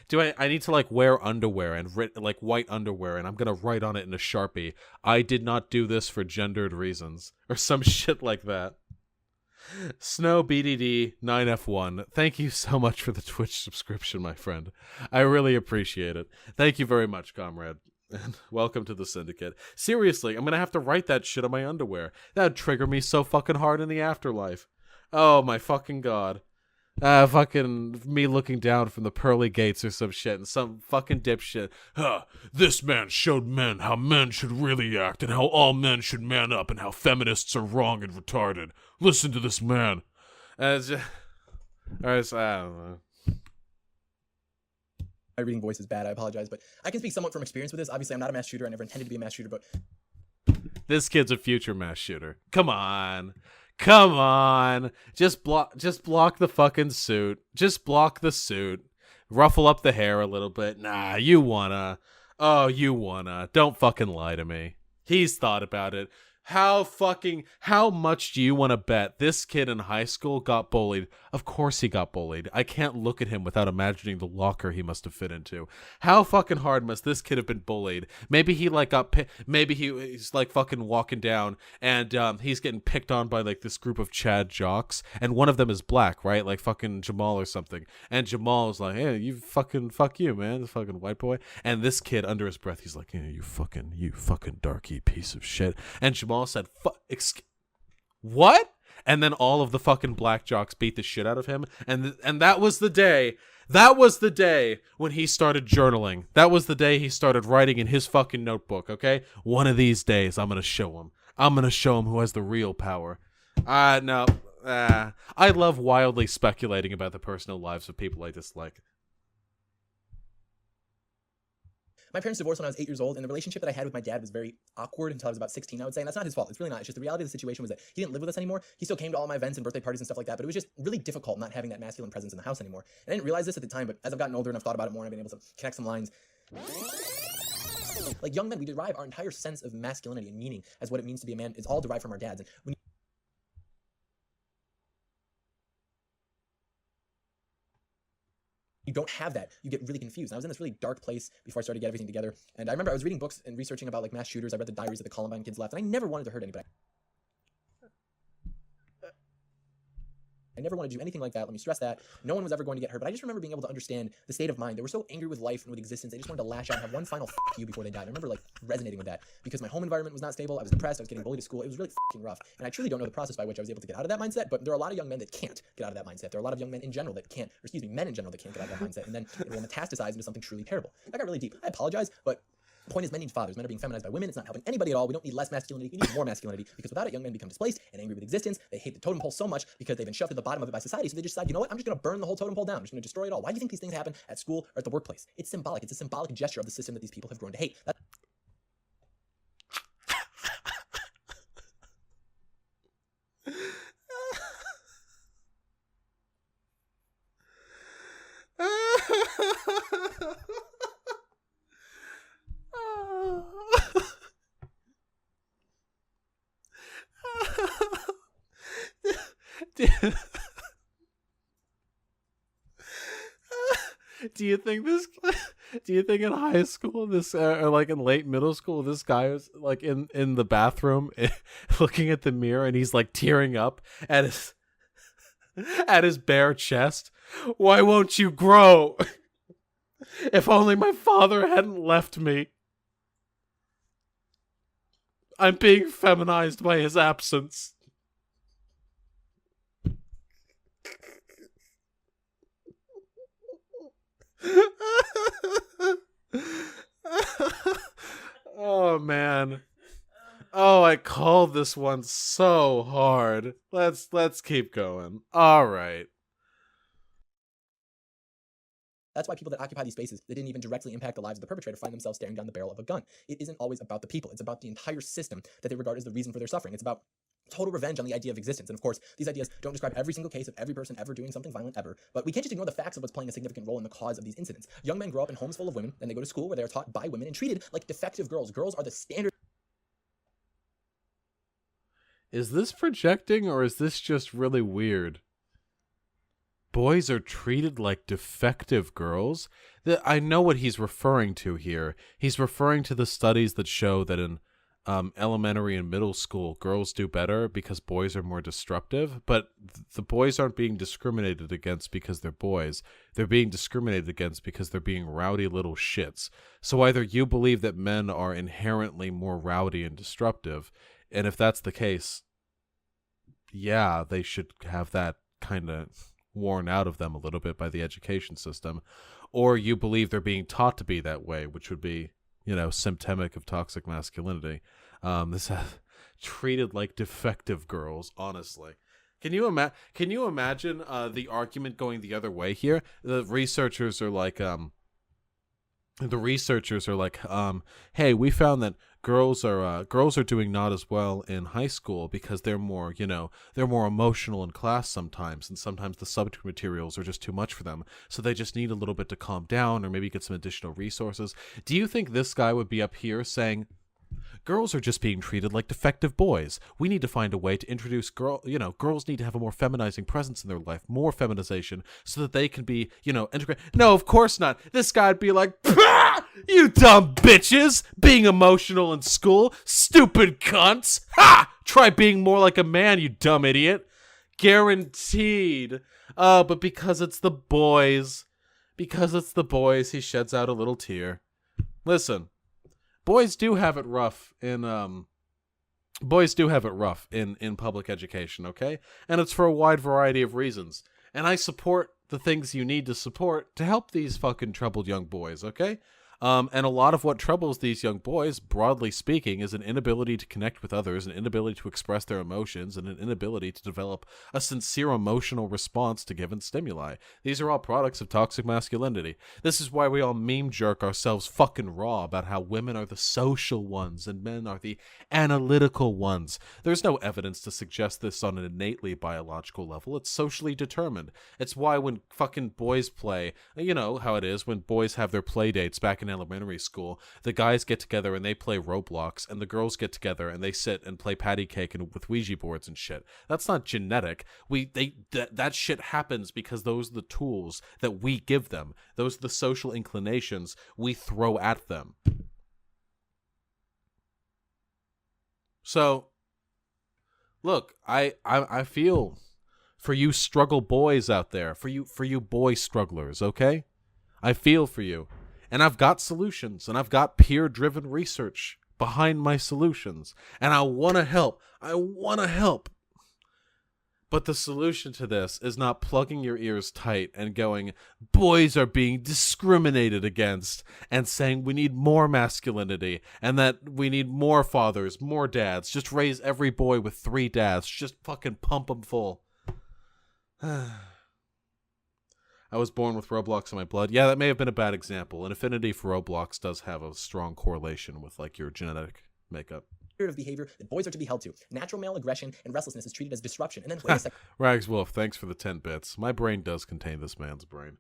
Do I need to like wear underwear and like white underwear, and I'm gonna write on it in a Sharpie, I did not do this for gendered reasons, or some shit like that. Snow BDD 9F1, thank you so much for the Twitch subscription, my friend. I really appreciate it. Thank you very much, comrade. And welcome to the syndicate. Seriously, I'm gonna have to write that shit on my underwear. That'd trigger me so fucking hard in the afterlife. Oh my fucking god. Fucking me looking down from the pearly gates or some shit, and some fucking dipshit. This man showed men how men should really act, and how all men should man up, and how feminists are wrong and retarded. Listen to this man. Alright, so, I don't know. My reading voice is bad, I apologize, but I can speak somewhat from experience with this. Obviously, I'm not a mass shooter, I never intended to be a mass shooter, but This kid's a future mass shooter. Come on. Come on. Just block the fucking suit. Just block the suit. Ruffle up the hair a little bit. Nah, you wanna. Oh, you wanna. Don't fucking lie to me. He's thought about it. How much do you want to bet this kid in high school got bullied? Of course he got bullied. I can't look at him without imagining the locker he must have fit into. How fucking hard must this kid have been bullied? Maybe he like maybe he's like fucking walking down and he's getting picked on by like this group of Chad jocks, and one of them is black, right? Like fucking Jamal or something. And Jamal is like, hey, fuck you, man, the fucking white boy. And this kid under his breath, he's like, yeah, you fucking darky piece of shit. And Jamal said, what? And then all of the fucking black jocks beat the shit out of him. And that was the day. That was the day when he started journaling. That was the day he started writing in his fucking notebook, okay? One of these days, I'm going to show him. I'm going to show him who has the real power. No. I love wildly speculating about the personal lives of people I dislike. my parents divorced when I was 8 years old, and the relationship that I had with my dad was very awkward until I was about 16, I would say. And that's not his fault. It's really not. It's just the reality of the situation was that he didn't live with us anymore. He still came to all my events and birthday parties and stuff like that, but it was just really difficult not having that masculine presence in the house anymore. And I didn't realize this at the time, but as I've gotten older and I've thought about it more and I've been able to connect some lines. Like young men, we derive our entire sense of masculinity and meaning as what it means to be a man is all derived from our dads. And when you don't have that, you get really confused. And I was in this really dark place before I started to get everything together. And I remember I was reading books and researching about like mass shooters. I read the diaries of the Columbine kids left, and I never wanted to hurt anybody. I never wanted to do anything like that. Let me stress that. No one was ever going to get hurt, but I just remember being able to understand the state of mind. They were so angry with life and with existence. They just wanted to lash out and have one final f*** you before they died. I remember like resonating with that because my home environment was not stable. I was depressed. I was getting bullied at school. It was really f***ing rough. And I truly don't know the process by which I was able to get out of that mindset, but there are a lot of young men that can't get out of that mindset. There are a lot of young men in general that can't, or excuse me, men in general that can't get out of that mindset. And then it will metastasize into something truly terrible. That got really deep. I apologize, but the point is, men need fathers. Men are being feminized by women. It's not helping anybody at all. We don't need less masculinity. We need more masculinity, because without it, young men become displaced and angry with existence. They hate the totem pole so much because they've been shoved to the bottom of it by society. So they just decide, you know what? I'm just going to burn the whole totem pole down. I'm just going to destroy it all. Why do you think these things happen at school or at the workplace? It's symbolic. It's a symbolic gesture of the system that these people have grown to hate. Do you think in high school this or like in late middle school this guy was like in the bathroom looking at the mirror and he's like tearing up at his bare chest? Why won't you grow? If only my father hadn't left me. I'm being feminized by his absence. stalled this one so hard. Let's keep going. All right. That's why people that occupy these spaces that didn't even directly impact the lives of the perpetrator find themselves staring down the barrel of a gun. It isn't always about the people. It's about the entire system that they regard as the reason for their suffering. It's about total revenge on the idea of existence. And of course, these ideas don't describe every single case of every person ever doing something violent ever. But we can't just ignore the facts of what's playing a significant role in the cause of these incidents. Young men grow up in homes full of women, then they go to school where they are taught by women and treated like defective girls. Girls are the standard. Is this projecting or is this just really weird? Boys are treated like defective girls? I know what he's referring to here. He's referring to the studies that show that in elementary and middle school, girls do better because boys are more disruptive, but the boys aren't being discriminated against because they're boys. They're being discriminated against because they're being rowdy little shits. So either you believe that men are inherently more rowdy and disruptive, and if that's the case, yeah, they should have that kind of worn out of them a little bit by the education system, or you believe they're being taught to be that way, which would be, symptomatic of toxic masculinity. This treated like defective girls, honestly. Can you imagine the argument going the other way here? The researchers are like, hey, we found that girls are doing not as well in high school because they're more emotional in class sometimes, and sometimes the subject materials are just too much for them, so they just need a little bit to calm down or maybe get some additional resources. Do you think this guy would be up here saying, girls are just being treated like defective boys? We need to find a way to introduce girls need to have a more feminizing presence in their life, more feminization, so that they can be, integrate. No, of course not. This guy'd be like, you dumb bitches, being emotional in school, stupid cunts. Ha! Try being more like a man, you dumb idiot. Guaranteed. But because it's the boys, he sheds out a little tear. Listen. Boys do have it rough in public education, okay? And it's for a wide variety of reasons. And I support the things you need to support to help these fucking troubled young boys, okay? And a lot of what troubles these young boys, broadly speaking, is an inability to connect with others, an inability to express their emotions, and an inability to develop a sincere emotional response to given stimuli. These are all products of toxic masculinity. This is why we all meme jerk ourselves fucking raw about how women are the social ones and men are the analytical ones. There's no evidence to suggest this on an innately biological level. It's socially determined. It's why when fucking boys play, you know how it is when boys have their play dates back in elementary school, the guys get together and they play Roblox, and the girls get together and they sit and play patty cake and with Ouija boards and shit. That's not genetic. That shit happens because those are the tools that we give them. Those are the social inclinations we throw at them. So, look, I feel for you struggle boys out there, for you boy strugglers, okay? I feel for you. And I've got solutions, and I've got peer-driven research behind my solutions, and I want to help. But the solution to this is not plugging your ears tight and going, boys are being discriminated against, and saying we need more masculinity, and that we need more fathers, more dads. Just raise every boy with 3 dads. Just fucking pump them full. I was born with Roblox in my blood. Yeah, that may have been a bad example. An affinity for Roblox does have a strong correlation with like your genetic makeup. Of behavior that boys are to be held to. Natural male aggression and restlessness is treated as disruption. And then wait a second. Rags Wolf, thanks for the 10 bits. My brain does contain this man's brain.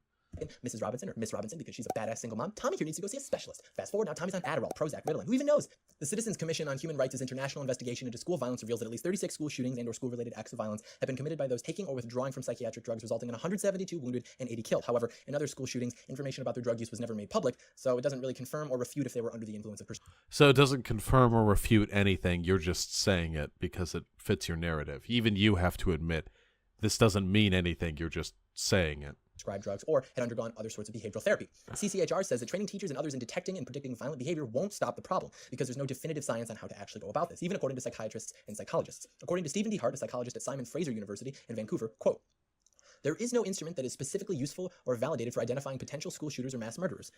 Mrs. Robinson, or Miss Robinson, because she's a badass single mom. Tommy here needs to go see a specialist. Fast forward, now Tommy's on Adderall, Prozac, Ritalin. Who even knows? The Citizens Commission on Human Rights' international investigation into school violence reveals that at least 36 school shootings and/or school-related acts of violence have been committed by those taking or withdrawing from psychiatric drugs, resulting in 172 wounded and 80 killed. However, in other school shootings, information about their drug use was never made public, so it doesn't really confirm or refute if they were under the influence of. So it doesn't confirm or refute anything. You're just saying it because it fits your narrative. Even you have to admit this doesn't mean anything. You're just saying it. Prescribed drugs or had undergone other sorts of behavioral therapy. CCHR says that training teachers and others in detecting and predicting violent behavior won't stop the problem because there's no definitive science on how to actually go about this, even according to psychiatrists and psychologists. According to Stephen D. Hart, a psychologist at Simon Fraser University in Vancouver, quote, There is no instrument that is specifically useful or validated for identifying potential school shooters or mass murderers.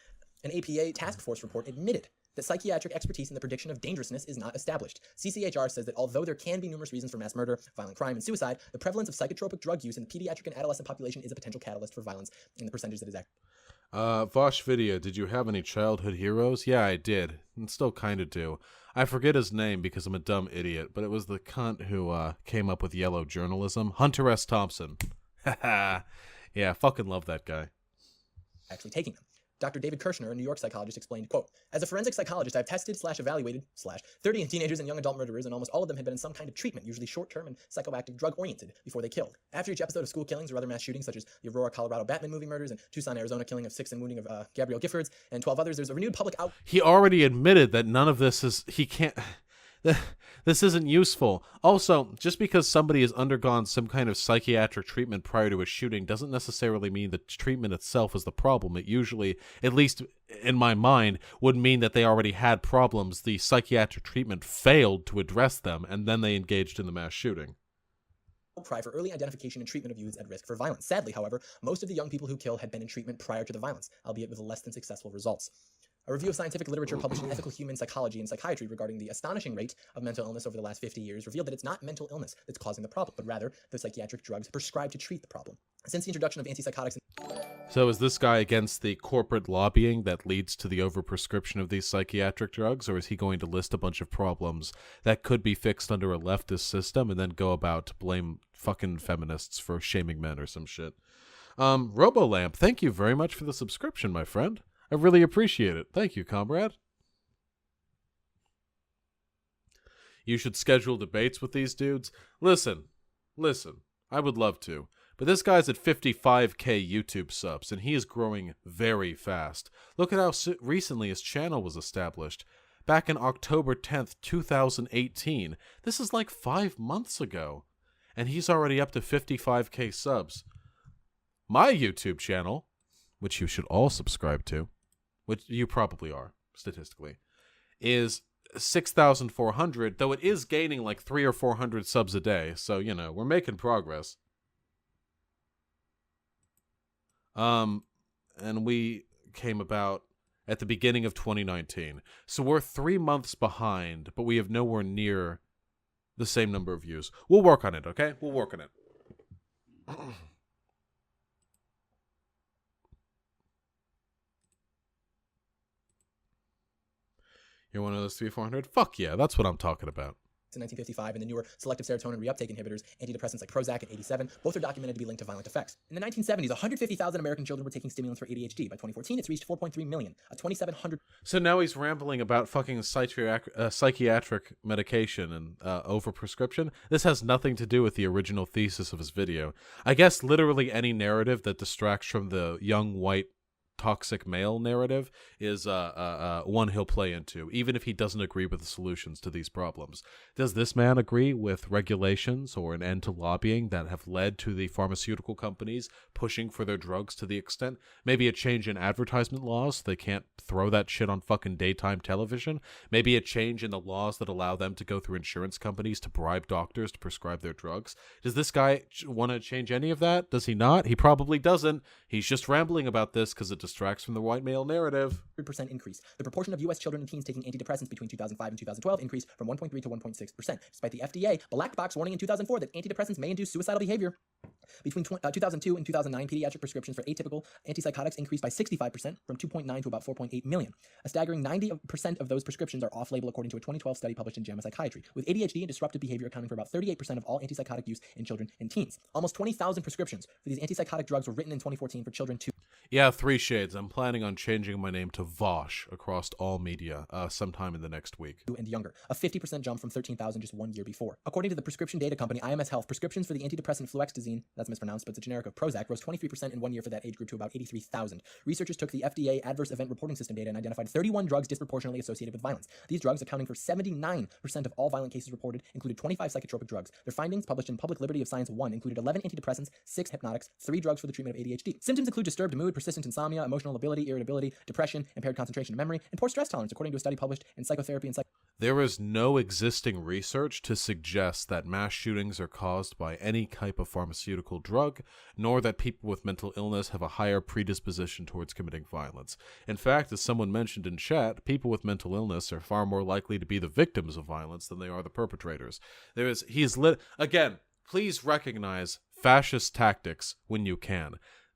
An APA task force report admitted that psychiatric expertise in the prediction of dangerousness is not established. CCHR says that although there can be numerous reasons for mass murder, violent crime, and suicide, the prevalence of psychotropic drug use in the pediatric and adolescent population is a potential catalyst for violence in the percentage that is accurate. Vosh Video, did you have any childhood heroes? Yeah, I did, and still kind of do. I forget his name because I'm a dumb idiot, but it was the cunt who came up with yellow journalism. Hunter S. Thompson. Haha. Yeah, fucking love that guy. Actually taking them. Dr. David Kirshner, a New York psychologist, explained, quote, "As a forensic psychologist, I've tested/evaluated 30 teenagers and young adult murderers, and almost all of them had been in some kind of treatment, usually short-term and psychoactive drug-oriented, before they killed. After each episode of school killings or other mass shootings, such as the Aurora, Colorado Batman movie murders and Tucson, Arizona killing of 6 and wounding of Gabrielle Giffords and 12 others, there's a renewed public out..." He already admitted that none of this is... He can't... This isn't useful. Also, just because somebody has undergone some kind of psychiatric treatment prior to a shooting doesn't necessarily mean the treatment itself is the problem. It usually, at least in my mind, would mean that they already had problems. The psychiatric treatment failed to address them, and then they engaged in the mass shooting. Cry for early identification and treatment of youths at risk for violence. Sadly, however, most of the young people who killed had been in treatment prior to the violence, albeit with less than successful results. A review of scientific literature published in Ethical Human Psychology and Psychiatry regarding the astonishing rate of mental illness over the last 50 years revealed that it's not mental illness that's causing the problem, but rather the psychiatric drugs prescribed to treat the problem. Since the introduction of antipsychotics... So is this guy against the corporate lobbying that leads to the overprescription of these psychiatric drugs, or is he going to list a bunch of problems that could be fixed under a leftist system and then go about to blame fucking feminists for shaming men or some shit? Robolamp, thank you very much for the subscription, my friend. I really appreciate it. Thank you, comrade. You should schedule debates with these dudes. Listen, I would love to. But this guy's at 55k YouTube subs, and he is growing very fast. Look at how recently his channel was established. Back in October 10th, 2018. This is like 5 months ago. And he's already up to 55k subs. My YouTube channel, which you should all subscribe to, which you probably are, statistically, is 6,400, though it is gaining like 300 or 400 subs a day, so, you know, we're making progress. And we came about at the beginning of 2019, so we're 3 months behind, but we have nowhere near the same number of views. We'll work on it, okay? We'll work on it. You're one of those 300-400? Fuck yeah, that's what I'm talking about. In 1955, and the newer selective serotonin reuptake inhibitors, antidepressants like Prozac in 87, both are documented to be linked to violent effects. In the 1970s, 150,000 American children were taking stimulants for ADHD. By 2014, it's reached 4.3 million, a 2,700... So now he's rambling about fucking psychiatric medication and overprescription. This has nothing to do with the original thesis of his video. I guess literally any narrative that distracts from the young white toxic male narrative is one he'll play into, even if he doesn't agree with the solutions to these problems. Does this man agree with regulations or an end to lobbying that have led to the pharmaceutical companies pushing for their drugs to the extent? Maybe a change in advertisement laws so they can't throw that shit on fucking daytime television? Maybe a change in the laws that allow them to go through insurance companies to bribe doctors to prescribe their drugs? Does this guy want to change any of that? Does he not? He probably doesn't. He's just rambling about this because it distracts from the white male narrative. 100% increase. The proportion of U.S. children and teens taking antidepressants between 2005 and 2012 increased from 1.3 to 1.6%, despite the FDA black box warning in 2004 that antidepressants may induce suicidal behavior. Between 2002 and 2009, pediatric prescriptions for atypical antipsychotics increased by 65%, from 2.9 to about 4.8 million. A staggering 90% of those prescriptions are off-label, according to a 2012 study published in JAMA Psychiatry, with ADHD and disruptive behavior accounting for about 38% of all antipsychotic use in children and teens. Almost 20,000 prescriptions for these antipsychotic drugs were written in 2014 for children too. Yeah, 3 shades. I'm planning on changing my name to Vosh across all media sometime in the next week. And younger, a 50% jump from 13,000 just 1 year before. According to the prescription data company IMS Health, prescriptions for the antidepressant fluoxetine, that's mispronounced, but it's a generic of Prozac, rose 23% in 1 year for that age group to about 83,000. Researchers took the FDA Adverse Event Reporting System data and identified 31 drugs disproportionately associated with violence. These drugs, accounting for 79% of all violent cases reported, included 25 psychotropic drugs. Their findings, published in Public Liberty of Science 1, included 11 antidepressants, 6 hypnotics, 3 drugs for the treatment of ADHD. Symptoms include disturbed mood, persistent insomnia, emotional lability, irritability, depression, impaired concentration and memory, and poor stress tolerance, according to a study published in Psychotherapy and There is no existing research to suggest that mass shootings are caused by any type of pharmaceutical drug, nor that people with mental illness have a higher predisposition towards committing violence. In fact, as someone mentioned in chat, people with mental illness are far more likely to be the victims of violence than they are the perpetrators. Again, please recognize fascist tactics when you can.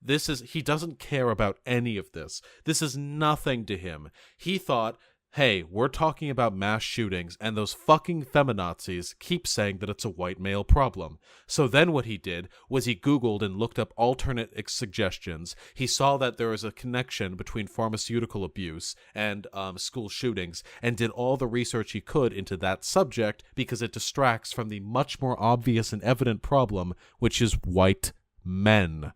He doesn't care about any of this. This is nothing to him. He thought, hey, we're talking about mass shootings, and those fucking feminazis keep saying that it's a white male problem. So then what he did was he Googled and looked up alternate suggestions. He saw that there was a connection between pharmaceutical abuse and school shootings, and did all the research he could into that subject because it distracts from the much more obvious and evident problem, which is white men.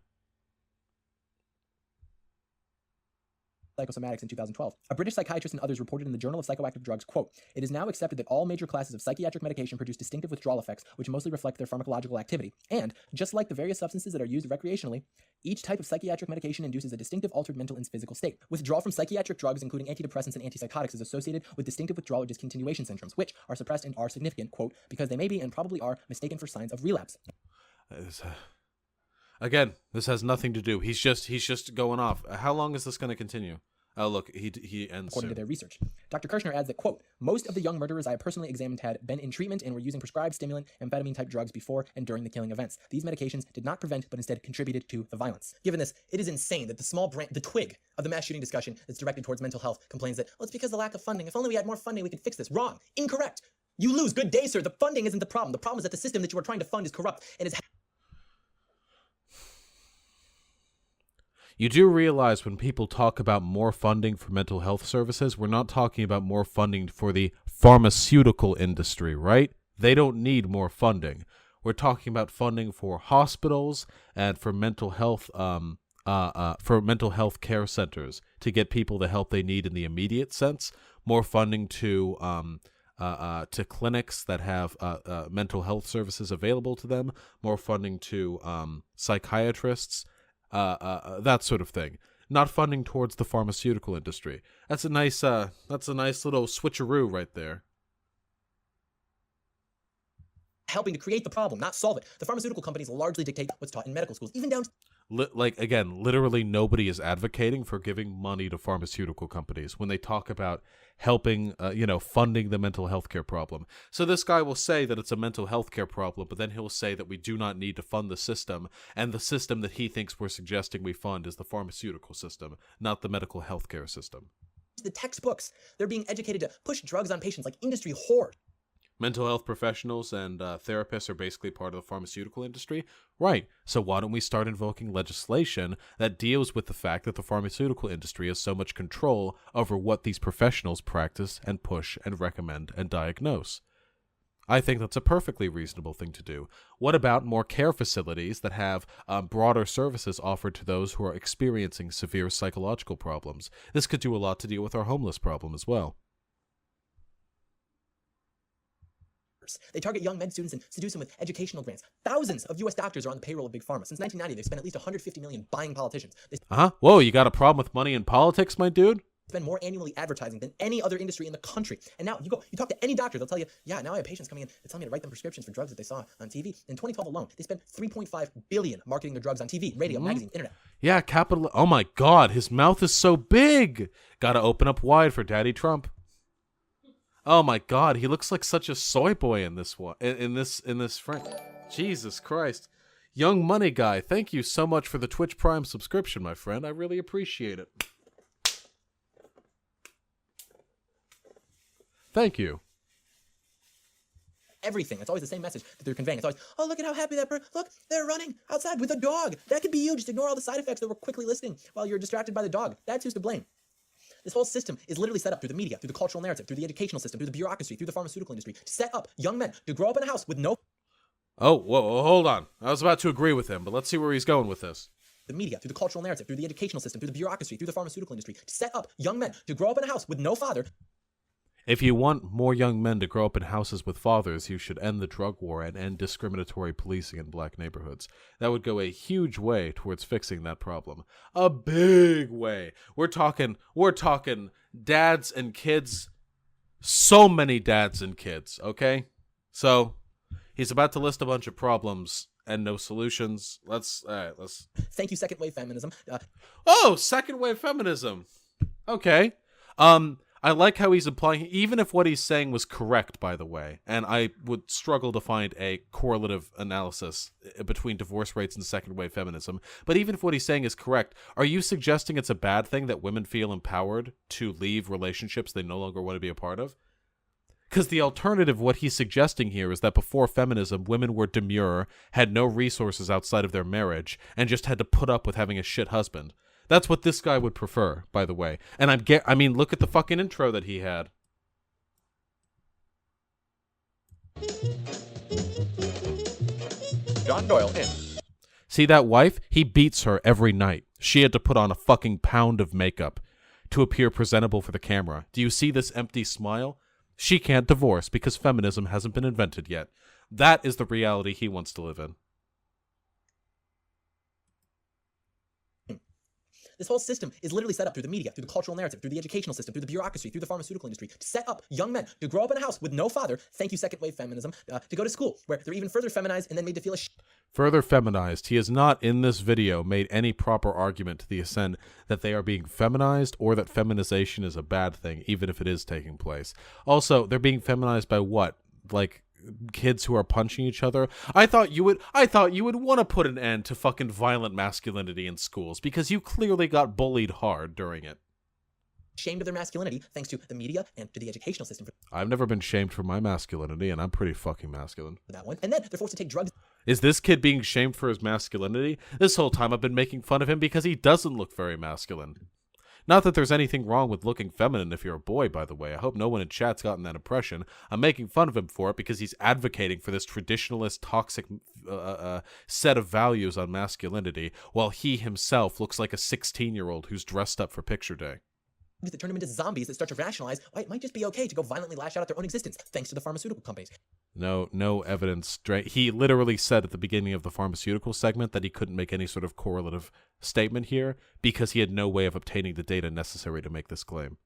Psychosomatics in 2012. A British psychiatrist and others reported in the Journal of Psychoactive Drugs, quote, "It is now accepted that all major classes of psychiatric medication produce distinctive withdrawal effects, which mostly reflect their pharmacological activity. And, just like the various substances that are used recreationally, each type of psychiatric medication induces a distinctive altered mental and physical state. Withdrawal from psychiatric drugs, including antidepressants and antipsychotics, is associated with distinctive withdrawal or discontinuation syndromes, which are suppressed and are significant, quote, because they may be and probably are mistaken for signs of relapse." Again, this has nothing to do. He's just going off. How long is this going to continue? Oh, look, he ends according to their research. Dr. Kirshner adds that, quote, "Most of the young murderers I have personally examined had been in treatment and were using prescribed stimulant, amphetamine-type drugs before and during the killing events. These medications did not prevent, but instead contributed to the violence." Given this, it is insane that the small branch, the twig of the mass shooting discussion that's directed towards mental health complains that, well, it's because of the lack of funding. If only we had more funding, we could fix this. Wrong. Incorrect. You lose. Good day, sir. The funding isn't the problem. The problem is that the system that you are trying to fund is corrupt and is... You do realize when people talk about more funding for mental health services, we're not talking about more funding for the pharmaceutical industry, right? They don't need more funding. We're talking about funding for hospitals and for mental health care centers to get people the help they need in the immediate sense. More funding to clinics that have mental health services available to them. More funding to psychiatrists. That sort of thing. Not funding towards the pharmaceutical industry. That's a nice little switcheroo right there. Helping to create the problem, not solve it. The pharmaceutical companies largely dictate what's taught in medical schools, even down to... Literally nobody is advocating for giving money to pharmaceutical companies when they talk about helping, funding the mental health care problem. So this guy will say that it's a mental health care problem, but then he'll say that we do not need to fund the system, and the system that he thinks we're suggesting we fund is the pharmaceutical system, not the medical health care system. The textbooks, they're being educated to push drugs on patients like industry whore. Mental health professionals and therapists are basically part of the pharmaceutical industry? Right. So why don't we start invoking legislation that deals with the fact that the pharmaceutical industry has so much control over what these professionals practice and push and recommend and diagnose? I think that's a perfectly reasonable thing to do. What about more care facilities that have broader services offered to those who are experiencing severe psychological problems? This could do a lot to deal with our homeless problem as well. They target young med students and seduce them with educational grants. Thousands of U.S. doctors are on the payroll of Big Pharma. Since 1990, they've spent at least $150 million buying politicians. They Whoa, you got a problem with money in politics, my dude? spend more annually advertising than any other industry in the country. And now you talk to any doctor, they'll tell you, yeah, now I have patients coming in, they're telling me to write them prescriptions for drugs that they saw on TV. In 2012 alone, they spent $3.5 billion marketing their drugs on TV, radio, magazine, internet. Yeah, capital. Oh my God, his mouth is so big. Gotta open up wide for Daddy Trump. Oh my God, he looks like such a soy boy in this one. In this frame. Jesus Christ, Young Money Guy, thank you so much for the Twitch Prime subscription, my friend. I really appreciate it. Thank you. Everything. It's always the same message that they're conveying. It's always, oh, look at how happy that person. Look, they're running outside with a dog. That could be you. Just ignore all the side effects that we're quickly listing while you're distracted by the dog. That's who's to blame. This whole system is literally set up through the media, through the cultural narrative, through the educational system, through the bureaucracy, through the pharmaceutical industry, to set up young men to grow up in a house with no... Oh, whoa, hold on. I was about to agree with him, but let's see where he's going with this. The media, through the cultural narrative, through the educational system, through the bureaucracy, through the pharmaceutical industry, to set up young men to grow up in a house with no father. If you want more young men to grow up in houses with fathers, you should end the drug war and end discriminatory policing in black neighborhoods. That would go a huge way towards fixing that problem. A big way. We're talking dads and kids So many dads and kids, okay? So he's about to list a bunch of problems and no solutions. Let's Thank you, second wave feminism. Second wave feminism. Okay. I like how he's implying, even if what he's saying was correct, by the way, and I would struggle to find a correlative analysis between divorce rates and second wave feminism, but even if what he's saying is correct, are you suggesting it's a bad thing that women feel empowered to leave relationships they no longer want to be a part of? Because the alternative, what he's suggesting here, is that before feminism, women were demure, had no resources outside of their marriage, and just had to put up with having a shit husband. That's what this guy would prefer, by the way. And I mean, look at the fucking intro that he had. John Doyle in. See that wife? He beats her every night. She had to put on a fucking pound of makeup to appear presentable for the camera. Do you see this empty smile? She can't divorce because feminism hasn't been invented yet. That is the reality he wants to live in. This whole system is literally set up through the media, through the cultural narrative, through the educational system, through the bureaucracy, through the pharmaceutical industry, to set up young men to grow up in a house with no father, thank you second wave feminism, to go to school, where they're even further feminized and then made to feel Further feminized. He has not, in this video, made any proper argument to the ascent that they are being feminized or that feminization is a bad thing, even if it is taking place. Also, they're being feminized by what? Like kids who are punching each other? I thought you would want to put an end to fucking violent masculinity in schools because you clearly got bullied hard during it. Shamed of their masculinity thanks to the media and to the educational system for I've never been shamed for my masculinity, and I'm pretty fucking masculine. that one. And then they're forced to take drugs. Is this kid being shamed for his masculinity? This whole time I've been making fun of him because he doesn't look very masculine. Not that there's anything wrong with looking feminine if you're a boy, by the way. I hope no one in chat's gotten that impression. I'm making fun of him for it because he's advocating for this traditionalist, toxic set of values on masculinity, while he himself looks like a 16-year-old who's dressed up for picture day. That turn them into zombies that start to rationalize why it might just be okay to go violently lash out at their own existence, thanks to the pharmaceutical companies. No evidence. He literally said at the beginning of the pharmaceutical segment that he couldn't make any sort of correlative statement here because he had no way of obtaining the data necessary to make this claim.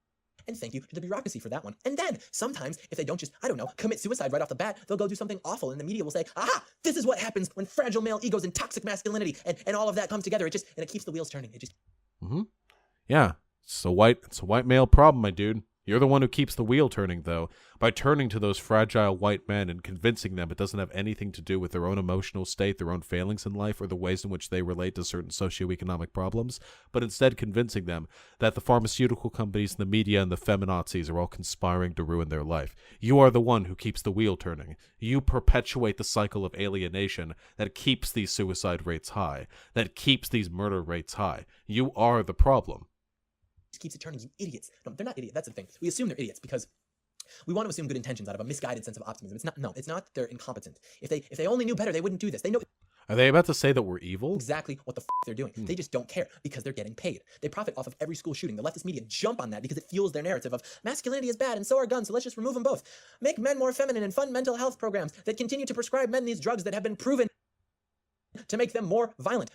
And thank you to the bureaucracy for that one. And then, sometimes, if they don't just, commit suicide right off the bat, they'll go do something awful, and the media will say, aha, this is what happens when fragile male egos and toxic masculinity and all of that come together. It keeps the wheels turning. Yeah. It's a white male problem, my dude. You're the one who keeps the wheel turning, though, by turning to those fragile white men and convincing them it doesn't have anything to do with their own emotional state, their own failings in life, or the ways in which they relate to certain socioeconomic problems, but instead convincing them that the pharmaceutical companies, the media, and the feminazis are all conspiring to ruin their life. You are the one who keeps the wheel turning. You perpetuate the cycle of alienation that keeps these suicide rates high, that keeps these murder rates high. You are the problem. Keeps it turning, you idiots. No, they're not idiots. That's the thing. We assume they're idiots because we want to assume good intentions out of a misguided sense of optimism. It's not that they're incompetent. If they only knew better, they wouldn't do this. They know. Are they about to say that we're evil? Exactly what the they're doing. They just don't care because they're getting paid. They profit off of every school shooting. The leftist media jump on that because it fuels their narrative of masculinity is bad and so are guns, so let's just remove them both. Make men more feminine and fund mental health programs that continue to prescribe men these drugs that have been proven to make them more violent.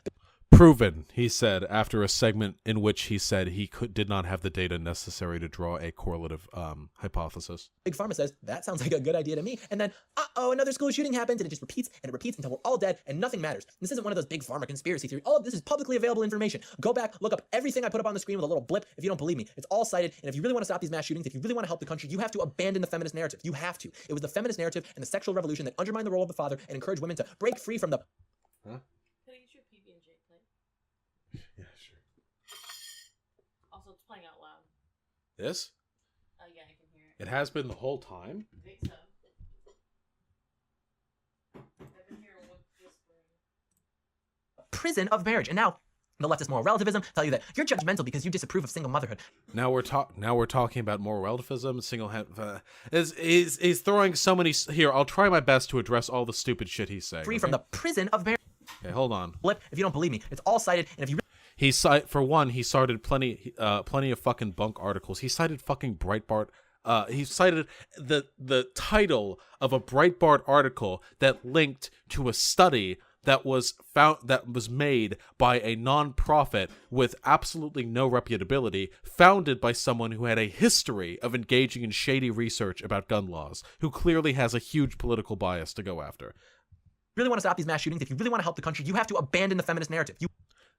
Proven, he said, after a segment in which he said he did not have the data necessary to draw a correlative hypothesis. Big Pharma says, that sounds like a good idea to me. And then, another school shooting happens, and it just repeats, and it repeats until we're all dead, and nothing matters. This isn't one of those Big Pharma conspiracy theories. All of this is publicly available information. Go back, look up everything I put up on the screen with a little blip if you don't believe me. It's all cited, and if you really want to stop these mass shootings, if you really want to help the country, you have to abandon the feminist narrative. You have to. It was the feminist narrative and the sexual revolution that undermined the role of the father and encouraged women to break free from the... Can I get you a PB&J plate? Yeah, sure. Also, it's playing out loud. This? Yeah, I can hear it. It has been the whole time? I think so. I've been hearing what whispering. prison of marriage. And now the leftist moral relativism tell you that you're judgmental because you disapprove of single motherhood. Now we're talking about moral relativism. He's throwing so many. Here, I'll try my best to address all the stupid shit he's saying. Free from the prison of marriage. Okay, hold on. Blip. If you don't believe me, it's all cited. And if you he cited plenty of fucking bunk articles. He cited fucking Breitbart. He cited the title of a Breitbart article that linked to a study that was made by a non-profit with absolutely no reputability, founded by someone who had a history of engaging in shady research about gun laws, who clearly has a huge political bias to go after. Really want to stop these mass shootings, if you really want to help the country, you have to abandon the feminist narrative.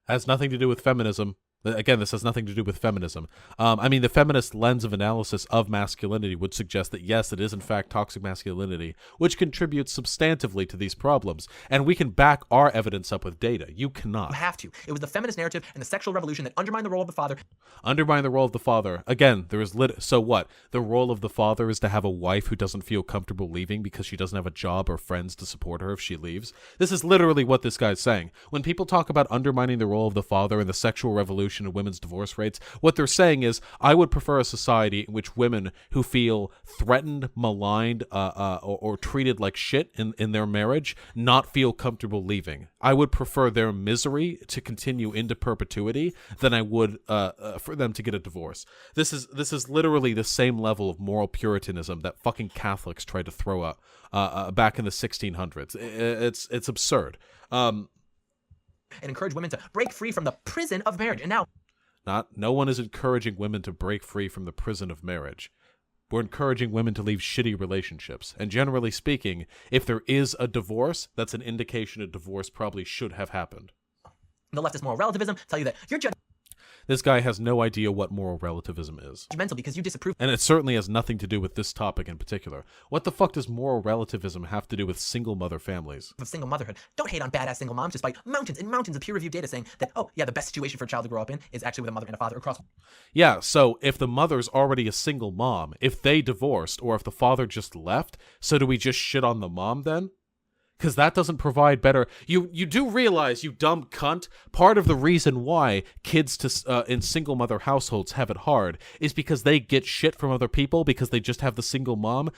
Has nothing to do with feminism. Again, this has nothing to do with feminism. I mean, the feminist lens of analysis of masculinity would suggest that, yes, it is in fact toxic masculinity, which contributes substantively to these problems. And we can back our evidence up with data. You cannot. You have to. It was the feminist narrative and the sexual revolution that undermined the role of the father. Undermine the role of the father. Again, there is so what? The role of the father is to have a wife who doesn't feel comfortable leaving because she doesn't have a job or friends to support her if she leaves. This is literally what this guy's saying. When people talk about undermining the role of the father and the sexual revolution and women's divorce rates, what they're saying is, I would prefer a society in which women who feel threatened, maligned, or treated like shit in their marriage not feel comfortable leaving. I would prefer their misery to continue into perpetuity than I would for them to get a divorce. This is literally the same level of moral puritanism that fucking Catholics tried to throw up back in the 1600s. It's absurd. And encourage women to break free from the prison of marriage. And now, no one is encouraging women to break free from the prison of marriage. We're encouraging women to leave shitty relationships. And generally speaking, if there is a divorce, that's an indication a divorce probably should have happened. the leftist moral relativism tell you that you're This guy has no idea what moral relativism is. judgmental because you disapprove. And it certainly has nothing to do with this topic in particular. What the fuck does moral relativism have to do with single mother families? Of single motherhood. Don't hate on badass single moms despite mountains and mountains of peer-reviewed data saying that, oh, yeah, the best situation for a child to grow up in is actually with a mother and a father across. Yeah, so if the mother's already a single mom, if they divorced, or if the father just left, so do we just shit on the mom then? Because that doesn't provide better. You do realize, you dumb cunt, part of the reason why kids in single mother households have it hard is because they get shit from other people because they just have the single mom.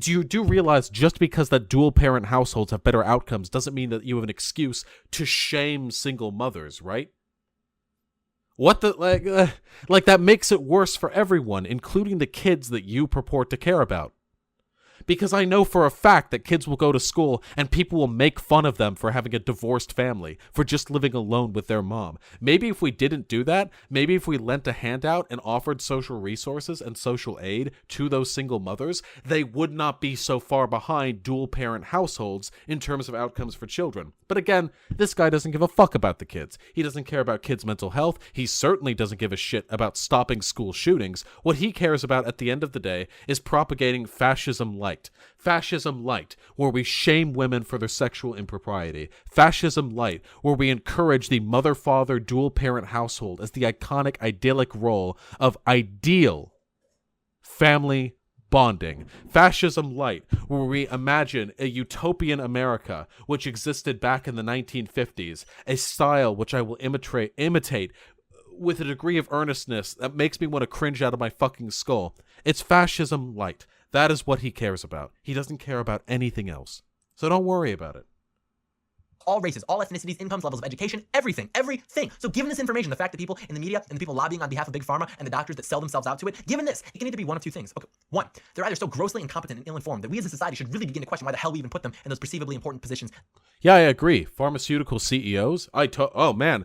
You do realize just because that dual parent households have better outcomes doesn't mean that you have an excuse to shame single mothers, right? What the like that makes it worse for everyone, including the kids that you purport to care about. Because I know for a fact that kids will go to school and people will make fun of them for having a divorced family, for just living alone with their mom. Maybe if we didn't do that, maybe if we lent a handout and offered social resources and social aid to those single mothers, they would not be so far behind dual parent households in terms of outcomes for children. But again, this guy doesn't give a fuck about the kids. He doesn't care about kids' mental health. He certainly doesn't give a shit about stopping school shootings. What he cares about at the end of the day is propagating fascism light. Fascism light, where we shame women for their sexual impropriety. Fascism light, where we encourage the mother-father dual-parent household as the iconic, idyllic role of ideal family bonding. Fascism light, where we imagine a utopian America which existed back in the 1950s, a style which I will imitate with a degree of earnestness that makes me want to cringe out of my fucking skull. It's fascism light. That is what he cares about. He doesn't care about anything else. So don't worry about it. All races, all ethnicities, incomes, levels of education, everything. So given this information, the fact that people in the media and the people lobbying on behalf of Big Pharma and the doctors that sell themselves out to it, given this, it can either be one of two things. Okay, one, they're either so grossly incompetent and ill-informed that we as a society should really begin to question why the hell we even put them in those perceivably important positions. Yeah, I agree. Pharmaceutical CEOs? Oh, man.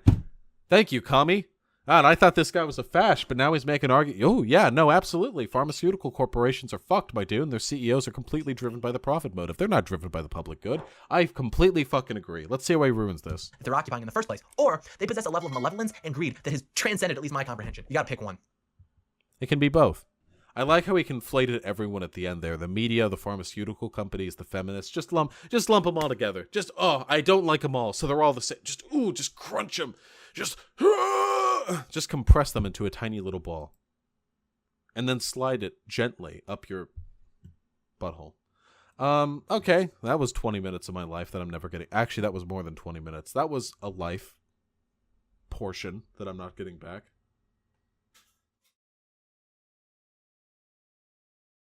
Thank you, Kami. And I thought this guy was a fash, but now he's making argument. Oh, yeah, no, absolutely. Pharmaceutical corporations are fucked, my dude, and their CEOs are completely driven by the profit motive. They're not driven by the public good. I completely fucking agree. Let's see how he ruins this. That they're occupying in the first place. Or they possess a level of malevolence and greed that has transcended at least my comprehension. You gotta pick one. It can be both. I like how he conflated everyone at the end there. The media, the pharmaceutical companies, the feminists. Just lump them all together. I don't like them all, so they're all the same. Just crunch them. Just compress them into a tiny little ball. And then slide it gently up your butthole. Okay, that was 20 minutes of my life that I'm never getting. Actually, that was more than 20 minutes. That was a life portion that I'm not getting back.